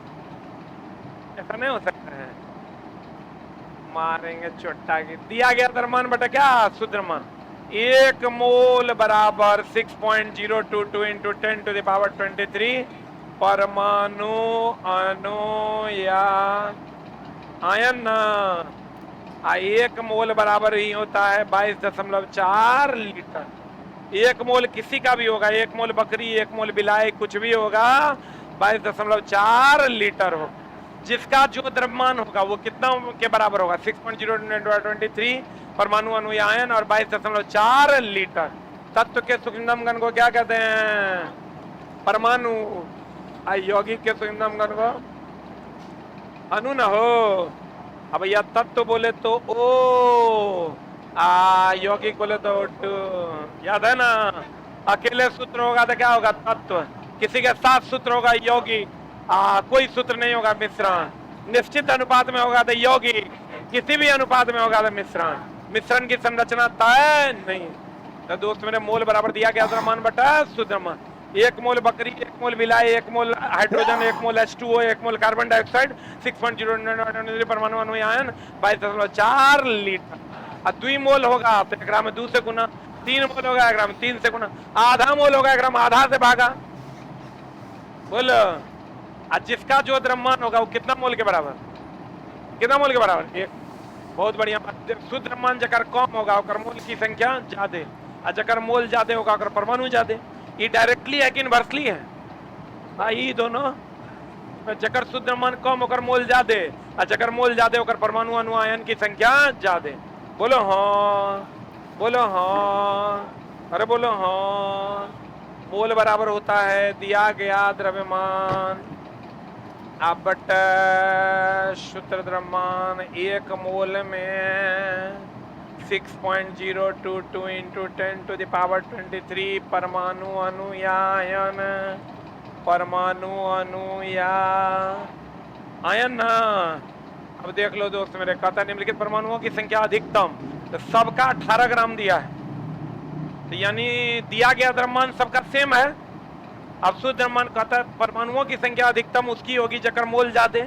ऐसा नहीं हो सकता है, मारेंगे चोटा की। दिया गया द्रव्यमान बटा क्या शुद्रमान, 1 मोल बराबर 6.022 इंटू 10⁻23 परमाणु अणु या आयन ना। 1 मोल बराबर ही होता है 22.4 लीटर। 1 मोल किसी का भी होगा, 1 मोल बकरी, 1 मोल बिलाई, कुछ भी होगा 22.4 लीटर होगा। जिसका जो द्रव्यमान होगा वो कितना के बराबर होगा, 6.023 परमाणु अणु या आयन और 22.4 लीटर। तत्व के सूक्ष्मतम कण को क्या कहते हैं, परमाणु। यौगिक के सूक्ष्मतम कण को अणु न हो। अब भैया तत्व बोले तो ओ, यौगिक बोले तो याद है ना, अकेले सूत्र होगा तो क्या होगा तत्व, किसी के साथ सूत्र होगा यौगिक, कोई सूत्र नहीं होगा मिश्रण, निश्चित अनुपात में होगा तो यौगिक, किसी भी अनुपात में होगा तो मिश्रण, मिश्रण की संरचना तय नहीं। तो दोस्त मेरे मोल बराबर दिया गया द्रव्यमान बटा शुद्रमान, 1 मोल बकरी, 1 मोल बिलाई, 1 मोल हाइड्रोजन, 1 मोल H2O, 1 मोल कार्बन डाइऑक्साइड, 6.023 परमाणु अणु आयन 22.4 लीटर। और 2 मोल होगा तो 1 में 2 से गुना, 3 मोल होगा 1 में 3 से गुना, आधा मोल होगा 1 में आधा से भागा। बोलो, जिसका जो द्रव्यमान होगा वो कितना मोल के बराबर, कितना मोल के बराबर, 1। बहुत बढ़िया। शुद्ध द्रव्यमान जकर कम होगा और मोल की संख्या ज्यादा, और जकर मोल ज्यादा होगा और परमाणु ज्यादा। ये डायरेक्टली है कि इनवर्सली है, ये दोनों। जकर शुद्ध द्रव्यमान कम होकर मोल ज्यादा, और जकर मोल ज्यादा होकर परमाणु अणु आयन की संख्या ज्यादा। बोलो हाँ, बोलो हाँ, अरे बोलो हाँ। मोल बराबर होता है दिया गया द्रव्यमान अब बटा शुद्ध द्रव्यमान। 1 मोल में 6.022 इंटू 10⁻23 परमाणु अणु या आयन, परमाणु अणु या आयन ना। अब देख लो दोस्त मेरे, कहता निम्नलिखित परमाणुओं की संख्या अधिकतम, तो सबका 18 ग्राम दिया है, तो यानी दिया गया द्रव्यमान सबका सेम है। अब शुद्ध द्रव्यमान कहता है परमाणुओं की संख्या अधिकतम उसकी होगी जकर मोल ज्यादा।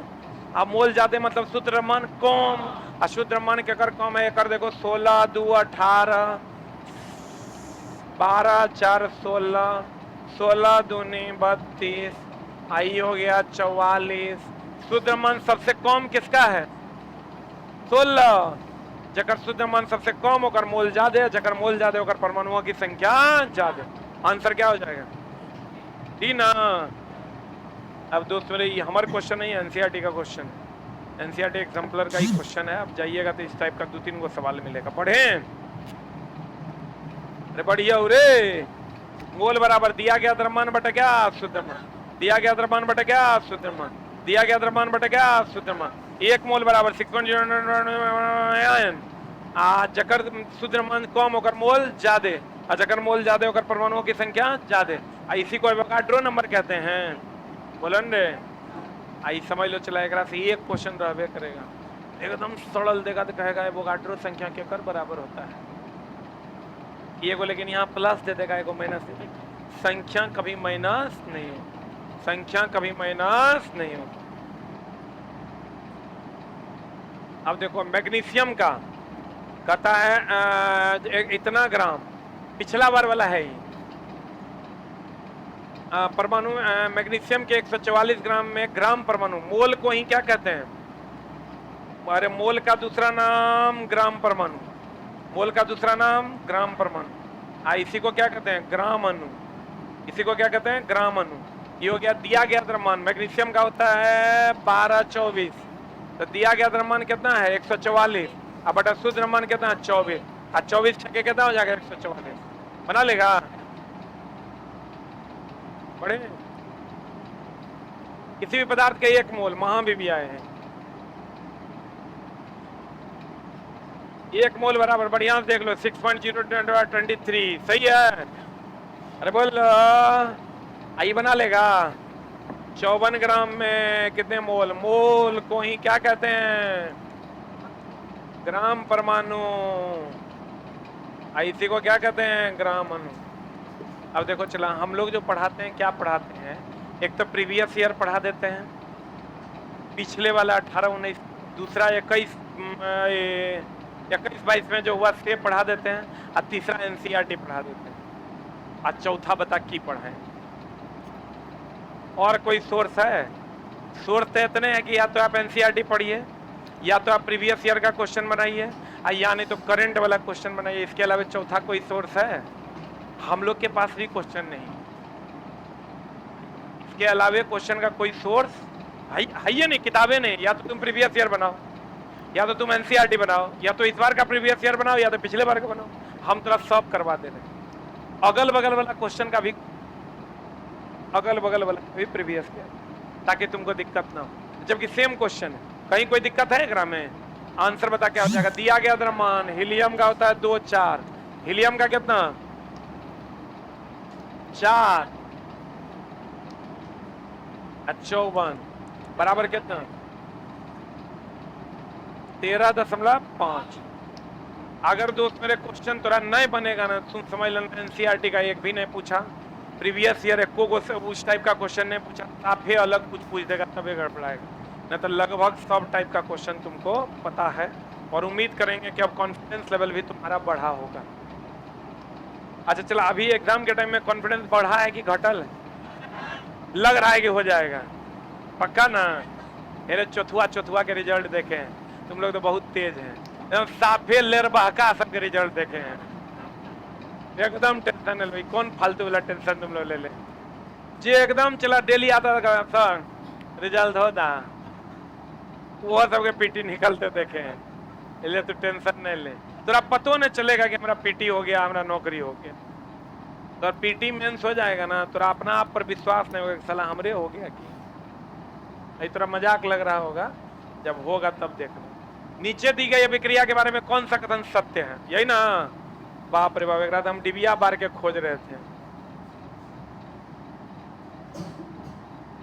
अब मोल ज्यादा मतलब शुद्ध द्रव्यमान कम, अशुद्ध द्रव्यमान के अगर कम है, कर देखो 16 2 18 12 4 16, 16 दूनी 32, आई हो गया 44। शुद्ध द्रव्यमान सबसे कम किसका है, 16। जकर शुद्ध द्रव्यमान सबसे कम होकर मोल ज्यादा, जकर मोल ज्यादा होकर परमाणुओं की संख्या ज्यादा। आंसर क्या हो जाएगा, डी ना। अब दोस्त मेरे ये हमारा क्वेश्चन नहीं है, एनसीईआरटी का क्वेश्चन, एनसीईआरटी एग्जाम्पलर का ही क्वेश्चन है। अब जाइएगा तो इस टाइप का 2-3 को सवाल मिलेगा, पढ़े। अरे बढ़िया रे। मोल बराबर दिया गया द्रव्यमान बटा क्या शुद्ध द्रव्यमान, दिया गया द्रव्यमान बटा क्या शुद्ध द्रव्यमान, दिया गया द्रव्यमान बटा क्या शुद्ध द्रव्यमान। 1 मोल बराबर 6.0 आयन, जकर शुद्ध द्रव्यमान कम होकर मोल ज्यादा, और जकर मोल ज्यादा होकर परमाणुओं की संख्या ज्यादा। इसी को एवोगाड्रो नंबर कहते हैं। बोलन रे, आई समझ लो। चला एक से एक क्वेश्चन रहबे करेगा, एकदम सरल देगा तो कहेगा एवोगाड्रो संख्या के कर बराबर होता है ये को, लेकिन यहाँ प्लस दे देगा, एगो माइनस दे देगा। संख्या कभी माइनस नहीं हो, संख्या कभी माइनस नहीं हो। अब देखो मैग्नीशियम का कहता है इतना ग्राम, पिछला बार वाला है ही। परमाणु मैग्नीशियम के 144 ग्राम में ग्राम परमाणु, मोल को ही क्या कहते हैं, अरे मोल का दूसरा नाम ग्राम परमाणु, मोल का दूसरा नाम ग्राम परमाणु। इसी को क्या कहते हैं, ग्राम अणु। इसी को क्या कहते हैं, ग्राम अणु। ये हो गया दिया गया द्रव्यमान। मैग्नीशियम का होता है 1224, तो दिया गया द्रव्यमान कितना है 144, अब बटा शुद्ध द्रव्यमान कितना है 24, और 24 छक्के कितना हो जाएगा 144, बना लेगा। बड़े किसी भी पदार्थ के 1 मोल, वहां भी आए हैं 1 मोल बराबर, बढ़िया से देख लो 6.023, सही है। अरे बोल, आई बना लेगा। 54 ग्राम में कितने मोल, मोल को ही क्या कहते हैं, ग्राम परमाणु, इसी को क्या कहते हैं? ग्राम अणु। अब देखो चला, हम लोग जो पढ़ाते हैं क्या पढ़ाते हैं, एक तो प्रीवियस ईयर पढ़ा देते हैं, पिछले वाला 18-19, दूसरा 21-22 में जो हुआ से पढ़ा देते हैं, और तीसरा एनसीईआरटी पढ़ा देते हैं, और चौथा बता की पढ़ाएं। और कोई सोर्स है? सोर्स तो इतने हैं कि या तो आप एनसीईआरटी पढ़िए, या तो आप प्रीवियस ईयर का क्वेश्चन बनाइए, या नहीं तो करंट वाला क्वेश्चन बनाइए। इसके अलावा चौथा कोई सोर्स है? हम लोग के पास भी क्वेश्चन नहीं, इसके अलावा क्वेश्चन का कोई सोर्स है ही नहीं, किताबें नहीं। या तो तुम प्रीवियस ईयर बनाओ, या तो तुम एनसीईआरटी बनाओ, या तो इस बार का प्रीवियस ईयर बनाओ, या तो पिछले बार का बनाओ। हम तरफ सब करवा दे रहे, अगल बगल वाला क्वेश्चन का भी, अगल बगल वाला भी प्रीवियस ईयर, ताकि तुमको दिक्कत ना हो। जबकि सेम क्वेश्चन है, कहीं कोई दिक्कत है ग्राम में? आंसर बता क्या हो जाएगा? दिया गया द्रव्यमान हीलियम का होता है 2-4, हीलियम का कितना? 4, 54 बराबर कितना? 13.5। अगर दोस्त मेरे क्वेश्चन तोरा नहीं बनेगा ना, तुम समझ लेना एनसीईआरटी का एक भी नहीं पूछा, प्रीवियस ईयर एको उस टाइप का क्वेश्चन नहीं पूछा, काफी अलग कुछ पूछ देगा, तभी गड़बड़ाएगा। नहीं तो लगभग सब टाइप का क्वेश्चन तुमको पता है, और उम्मीद करेंगे कि अब कॉन्फिडेंस लेवल भी तुम्हारा बढ़ा होगा। अच्छा चला, अभी एग्जाम के टाइम में कॉन्फिडेंस बढ़ा है कि घटल है? लग रहा है कि हो जाएगा पक्का ना? मेरे चौथुआ के रिजल्ट देखे हैं, तुम लोग तो बहुत तेज हैं, एकदम साफे लेर बहका सबके रिजल्ट देखे हैं, एकदम टेंशन नहीं। कौन फालतू वाला टेंशन तुम लोग ले ले, जे एकदम चला डेली आता था सर रिजल्ट होता, वो सबके पीटी निकलते देखे हैं, इसलिए तो टेंशन नहीं ले। तोरा पतो नहीं चलेगा कि हमारा पीटी हो गया, हमारा नौकरी हो गया। तो पीटी मेंस हो जाएगा ना, तोरा अपना आप पर विश्वास नहीं होगा, साला हमरे हो गया कि नहीं। तोरा मजाक लग रहा होगा, जब होगा तब देखना। नीचे दी गई अभिक्रिया के बारे में कौन सा कथन सत्य है? यही ना? बाप रे बाप, एक रात हम डिबिया बार के खोज रहे थे,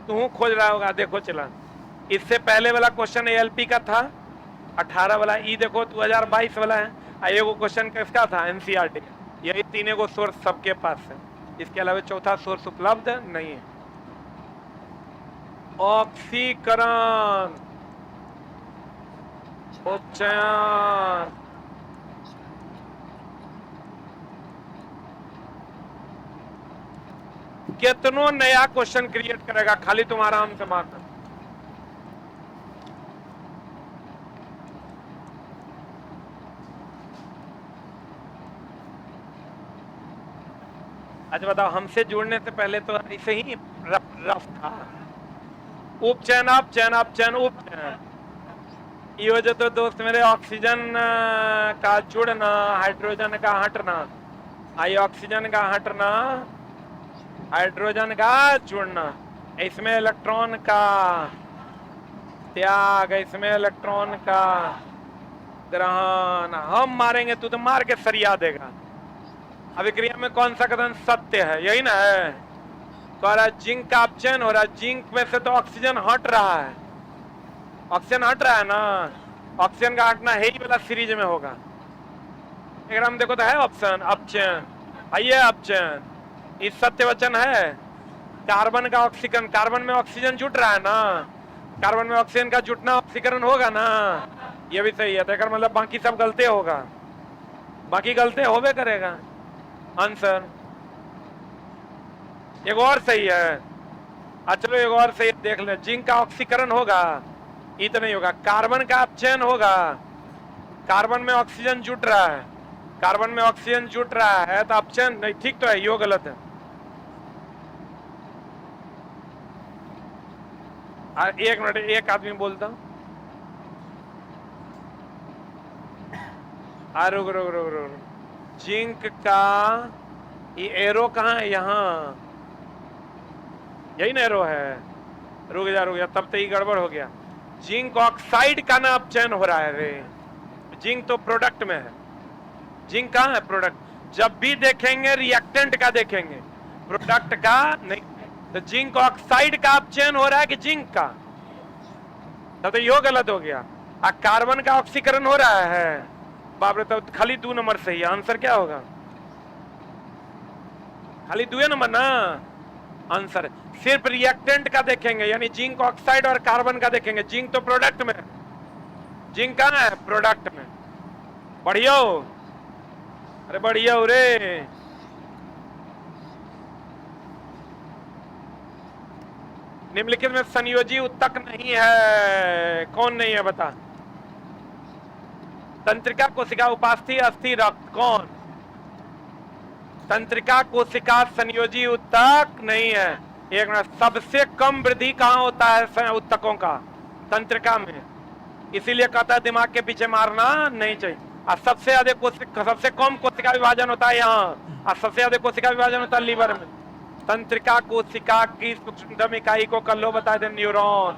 तू खोज रहा होगा। देखो चला, इससे पहले वाला क्वेश्चन एएलपी का था, 18 वाला ई देखो 2022 वाला है, एगो क्वेश्चन किसका था? एनसीईआरटी। यही तीनों को सोर्स सबके पास है, इसके अलावा चौथा सोर्स उपलब्ध नहीं है। ऑक्सीकरण, उपचयन, कितनों नया क्वेश्चन क्रिएट करेगा, खाली तुम आराम से मारना। अच्छा बताओ, हमसे जुड़ने से पहले तो ऐसे ही रफ था। उपचयन, अपचयन, अपचयन, उपचयन, ये वजह तो दोस्त मेरे ऑक्सीजन का जुड़ना, हाइड्रोजन का हटना, आई ऑक्सीजन का हटना, हाइड्रोजन का जुड़ना, इसमें इलेक्ट्रॉन का त्याग, इसमें इलेक्ट्रॉन का ग्रहण। हम मारेंगे, तू तो मार के सरिया देगा। अभिक्रिया में कौन सा कथन सत्य है? यही ना है, कह रहा जिंक का अपचयन हो रहा है, जिंक में से तो ऑक्सीजन हट रहा है, ऑक्सीजन हट रहा है ना, ऑक्सीजन का हटना है ही वाला सीरीज में होगा। अगर हम देखो तो है ऑप्शन अपचयन, आइए अपचयन, इस सत्य वचन है। कार्बन का ऑक्सीकरण, कार्बन में ऑक्सीजन जुट रहा है ना, कार्बन में ऑक्सीजन का जुटना ऑक्सीकरण होगा ना, ये भी सही है। तो मतलब बाकी सब गलते होगा, बाकी गलते होबे करेगा। आंसर एक और सही है। चलो एक और सही देख ले, जिंक का ऑक्सीकरण होगा, ये तो नहीं होगा। कार्बन का अपचयन होगा, कार्बन में ऑक्सीजन जुट रहा है, कार्बन में ऑक्सीजन जुट रहा है तो अपचयन नहीं, ठीक तो है, यो गलत है। एक मिनट, एक आदमी बोलता हूं, रुक रुक रुक रुक, जिंक का ये एरो कहाँ है? यहाँ, यही ना एरो है, रुक जा, तब तो ये गड़बड़ हो गया। जिंक ऑक्साइड का ना अपचयन हो रहा है रे, जिंक तो प्रोडक्ट में है, जिंक कहाँ है? प्रोडक्ट। जब भी देखेंगे रिएक्टेंट का देखेंगे, प्रोडक्ट का नहीं। तो जिंक ऑक्साइड का अपचयन हो रहा है कि जिंक का? तब तो यो गलत हो गया। कार्बन का ऑक्सीकरण हो रहा है। बाप रे, तो खाली 2 नंबर सही है। आंसर क्या होगा? खाली 2 नंबर ना आंसर। सिर्फ रिएक्टेंट का देखेंगे, यानी जिंक ऑक्साइड और कार्बन का देखेंगे। जिंक तो प्रोडक्ट में, जिंक कहां है? प्रोडक्ट में। बढ़िया हो, अरे बढ़िया हो रे। निम्नलिखित में संयोजी उत्तक नहीं है, कौन नहीं है बता? तंत्रिका, कोशिका, उपास्थि, अस्थि, रक्त, कौन? तंत्रिका, कोशिका, संयोजी उत्तक नहीं है। एक मिनट, सबसे कम वृद्धि कहां होता है उत्तकों का? तंत्रिका में। इसीलिए कहता है दिमाग के पीछे मारना नहीं चाहिए। और सबसे अधिक सबसे कम कोशिका विभाजन होता है यहाँ, और सबसे अधिक कोशिका विभाजन होता है लीवर में। तंत्रिका कोशिका की सूक्ष्मतम इकाई को कल लो बताए थे, न्यूरॉन।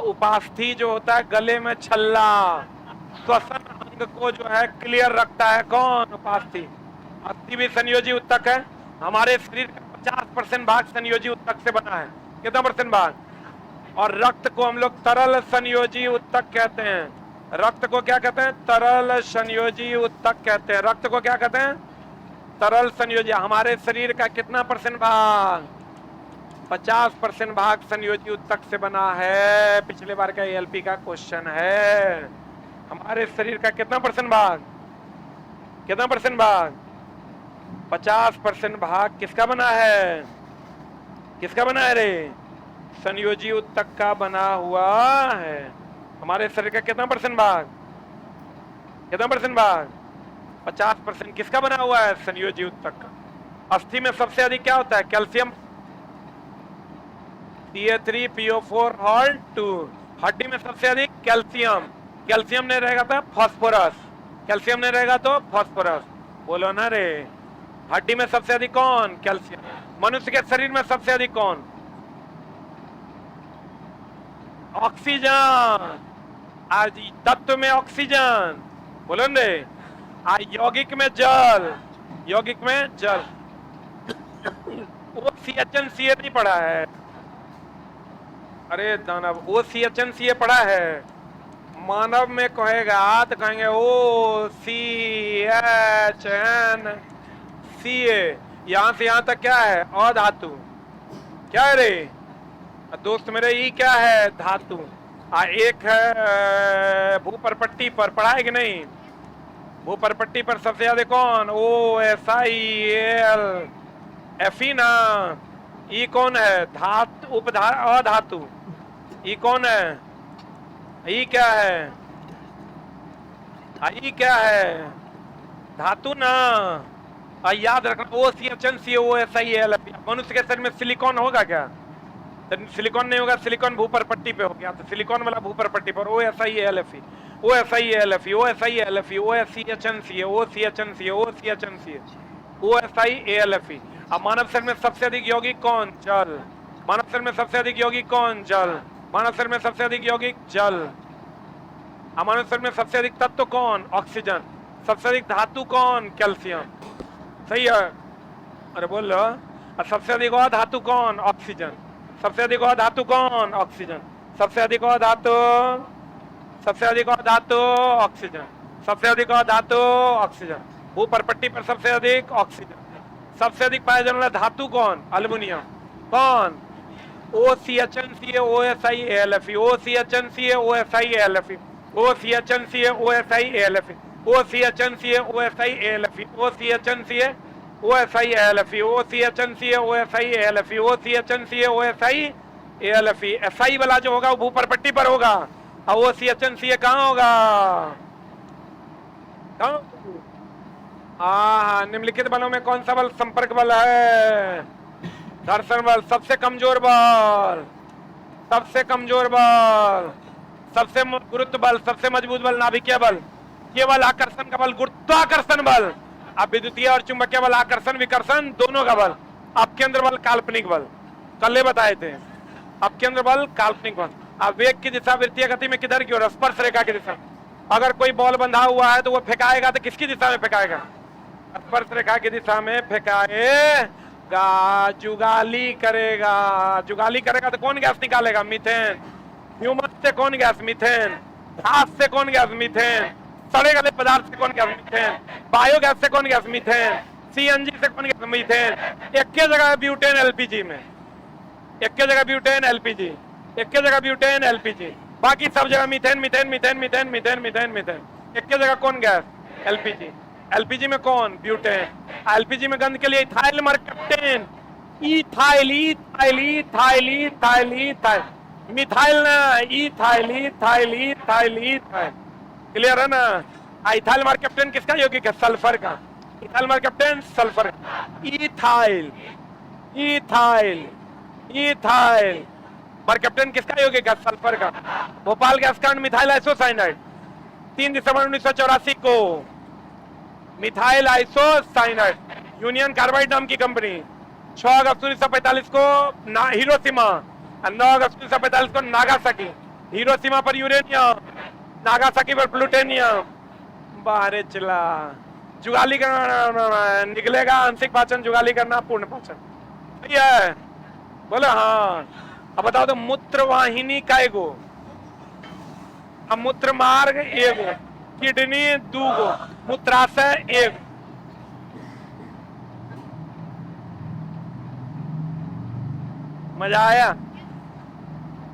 उपास्थि जो होता है गले में छल्ला, श्वसन अंग को जो है क्लियर रखता है, कौन? उपास्थि। अस्थि भी संयोजी उत्तक है। हमारे शरीर का 50% भाग संयोजी उत्तक से बना है। कितना % भाग? और रक्त को हम लोग तरल संयोजी उत्तक कहते हैं। रक्त को क्या कहते हैं? तरल संयोजी उत्तक कहते हैं। रक्त को क्या कहते हैं? तरल संयोजी। हमारे शरीर का कितना % भाग? 50% भाग संयोजी उत्तक से बना है। पिछले बार का एलपी का क्वेश्चन है। हमारे शरीर का कितना % भाग? कितना % भाग? 50% भाग किसका बना है? किसका बना है रे? संयोजी उत्तक का बना हुआ है। हमारे शरीर का कितना % भाग? कितना % भाग? 50%। किसका बना हुआ है? संयोजी उत्तक का। अस्थि में सबसे अधिक क्या होता है? Calcium, Ca3PO4 halt 2। हड्डी में सबसे अधिक कैल्शियम। कैल्शियम नहीं रहेगा तो फास्फोरस, कैल्शियम नहीं रहेगा तो फास्फोरस। बोलो ना रे। हड्डी में सबसे अधिक कौन? कैल्शियम। मनुष्य के शरीर में सबसे अधिक कौन? ऑक्सीजन। आज तत्व में ऑक्सीजन, बोलो रे। आज यौगिक में जल, यौगिक में जल। OCHNCA नहीं पढ़ा है? अरे दानव, OCHNCA पढ़ा है। मानव में कहेगा तो कहेंगे OCHNCA। यहां से यहां तक क्या है? अधातु। क्या है रे दोस्त मेरे? ये क्या है? धातु। एक है भूपरपट्टी पर, पढ़ा है कि नहीं? भूपरपट्टी पर सबसे ज्यादा कौन? OSIAL Fe ना। ये कौन है? धातु, अधातु। ये कौन है? ये क्या है? ये क्या है? धातु ना। याद रखना, OCHNCA OSIAL। मनुष्य के शरीर में सिलिकॉन होगा क्या? सिलिकॉन नहीं होगा। सिलिकॉन भूपर पट्टी पे हो गया, तो सिलिकॉन वाला भूपर पट्टी पर OSIAL Fe OSIAL Fe OSIAL Fe OCHNCA OCHNCA OCHNCA OSIAL Fe। अब मानव शरीर में सबसे अधिक यौगिक कौन? जल। मानव शरीर में सबसे अधिक यौगिक कौन? जल। मानव शरीर में सबसे अधिक यौगिक जल। मानव शरीर में सबसे अधिक तत्व कौन? ऑक्सीजन। सबसे अधिक धातु कौन? कैल्शियम। सही है? अरे बोल लो। सबसे अधिक धातु कौन? ऑक्सीजन। सबसे अधिक धातु कौन? ऑक्सीजन। सबसे अधिक धातु, सबसे अधिक धातु ऑक्सीजन। सबसे अधिक धातु ऑक्सीजन। भूपरपट्टी पर सबसे अधिक ऑक्सीजन। सबसे अधिक पाया जाने वाला धातु कौन? एल्युमिनियम। कौन? OCHNCA OSIAL Fe OCHNCA OSIAL Fe OCHNCA OSIAL Fe OCHNCA OSIAL Fe OCHNCA OSIAL Fe OCHNCA OSIAL Fe OCHNCA OSIAL Fe। SI वाला जो होगा वो भूपरपट्टी पर होगा, और OCHNCA कहाँ होगा? हाँ, निम्नलिखित बलों में कौन सा बल संपर्क बल है? घर्षण बल। सबसे कमजोर बल, सबसे कमजोर बल, सबसे गुरुत्व बल, सबसे मजबूत बल नाभिकीय बल, केवल आकर्षण का बल गुरुत्वाकर्षण बल। अब विद्युतीय और चुंबकीय बल आकर्षण विकर्षण दोनों का बल। अब केंद्र बल काल्पनिक बल, कल बताए थे। अब केंद्र बल काल्पनिक बल। अब वेग की दिशा वृत्तीय गति में किधर की ओर? स्पर्श रेखा की दिशा। अगर कोई बॉल बंधा हुआ है तो वो फेंकाएगा तो किसकी दिशा में फेंकाएगा? स्पर्श रेखा की दिशा में फेंकाएगा। जुगाली करेगा। जुगाली करेगा तो कौन गैस निकालेगा? मीथेन। ह्यूमस से कौन गैस? मीथेन। घास से कौन गैस? मीथेन। सड़े गले पदार्थ से कौन गैस? मीथेन। बायोगैस से कौन गैस? मीथेन। सीएनजी से कौन गैस? मीथेन। एक के जगह ब्यूटेन एलपीजी में, एक के जगह ब्यूटेन एलपीजी, एक के जगह ब्यूटेन एलपीजी, बाकी सब जगह methane methane methane methane methane methane methane. एक के जगह कौन गैस? एलपीजी। एलपीजी में कौन? ब्यूटेन। एलपीजी में गंध के लिए ethyl mercaptan. Ethyl ethyl ethyl ethyl ethyl, methyl ना, ethyl ethyl ethyl ethyl. Clear है ना? इथाइल मर्कैप्टेन किसका यौगिक है? सल्फर का। Ethyl mercaptan sulphur. Ethyl ethyl ethyl mercaptan किसका यौगिक है? सल्फर का। भोपाल गैस कांड मिथाइल आइसोसाइनाइड 3 दिसंबर 1984 को। मिथाइल आइसोसाइनाइड यूनियन कार्बाइड नाम की कंपनी। 6 अगस्त 1945 को हिरोशिमा, 9 अगस्त 1945 को नागासाकी। हिरोशिमा पर यूरेनियम, नागासाकी पर प्लूटोनियम। बाहरे चला जुगाली करना निकलेगा आंशिक पाचन, जुगाली करना पूर्ण पाचन। सही है? बोले हाँ। अब बताओ तो मूत्र वाहिनी का एगो, अब मूत्र मार्ग एगो, किडनी दूगो, मूत्राशय एक। मजा आया?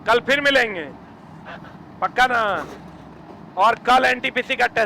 कल फिर मिलेंगे पक्का ना? और कल एनटीपीसी का टेस्ट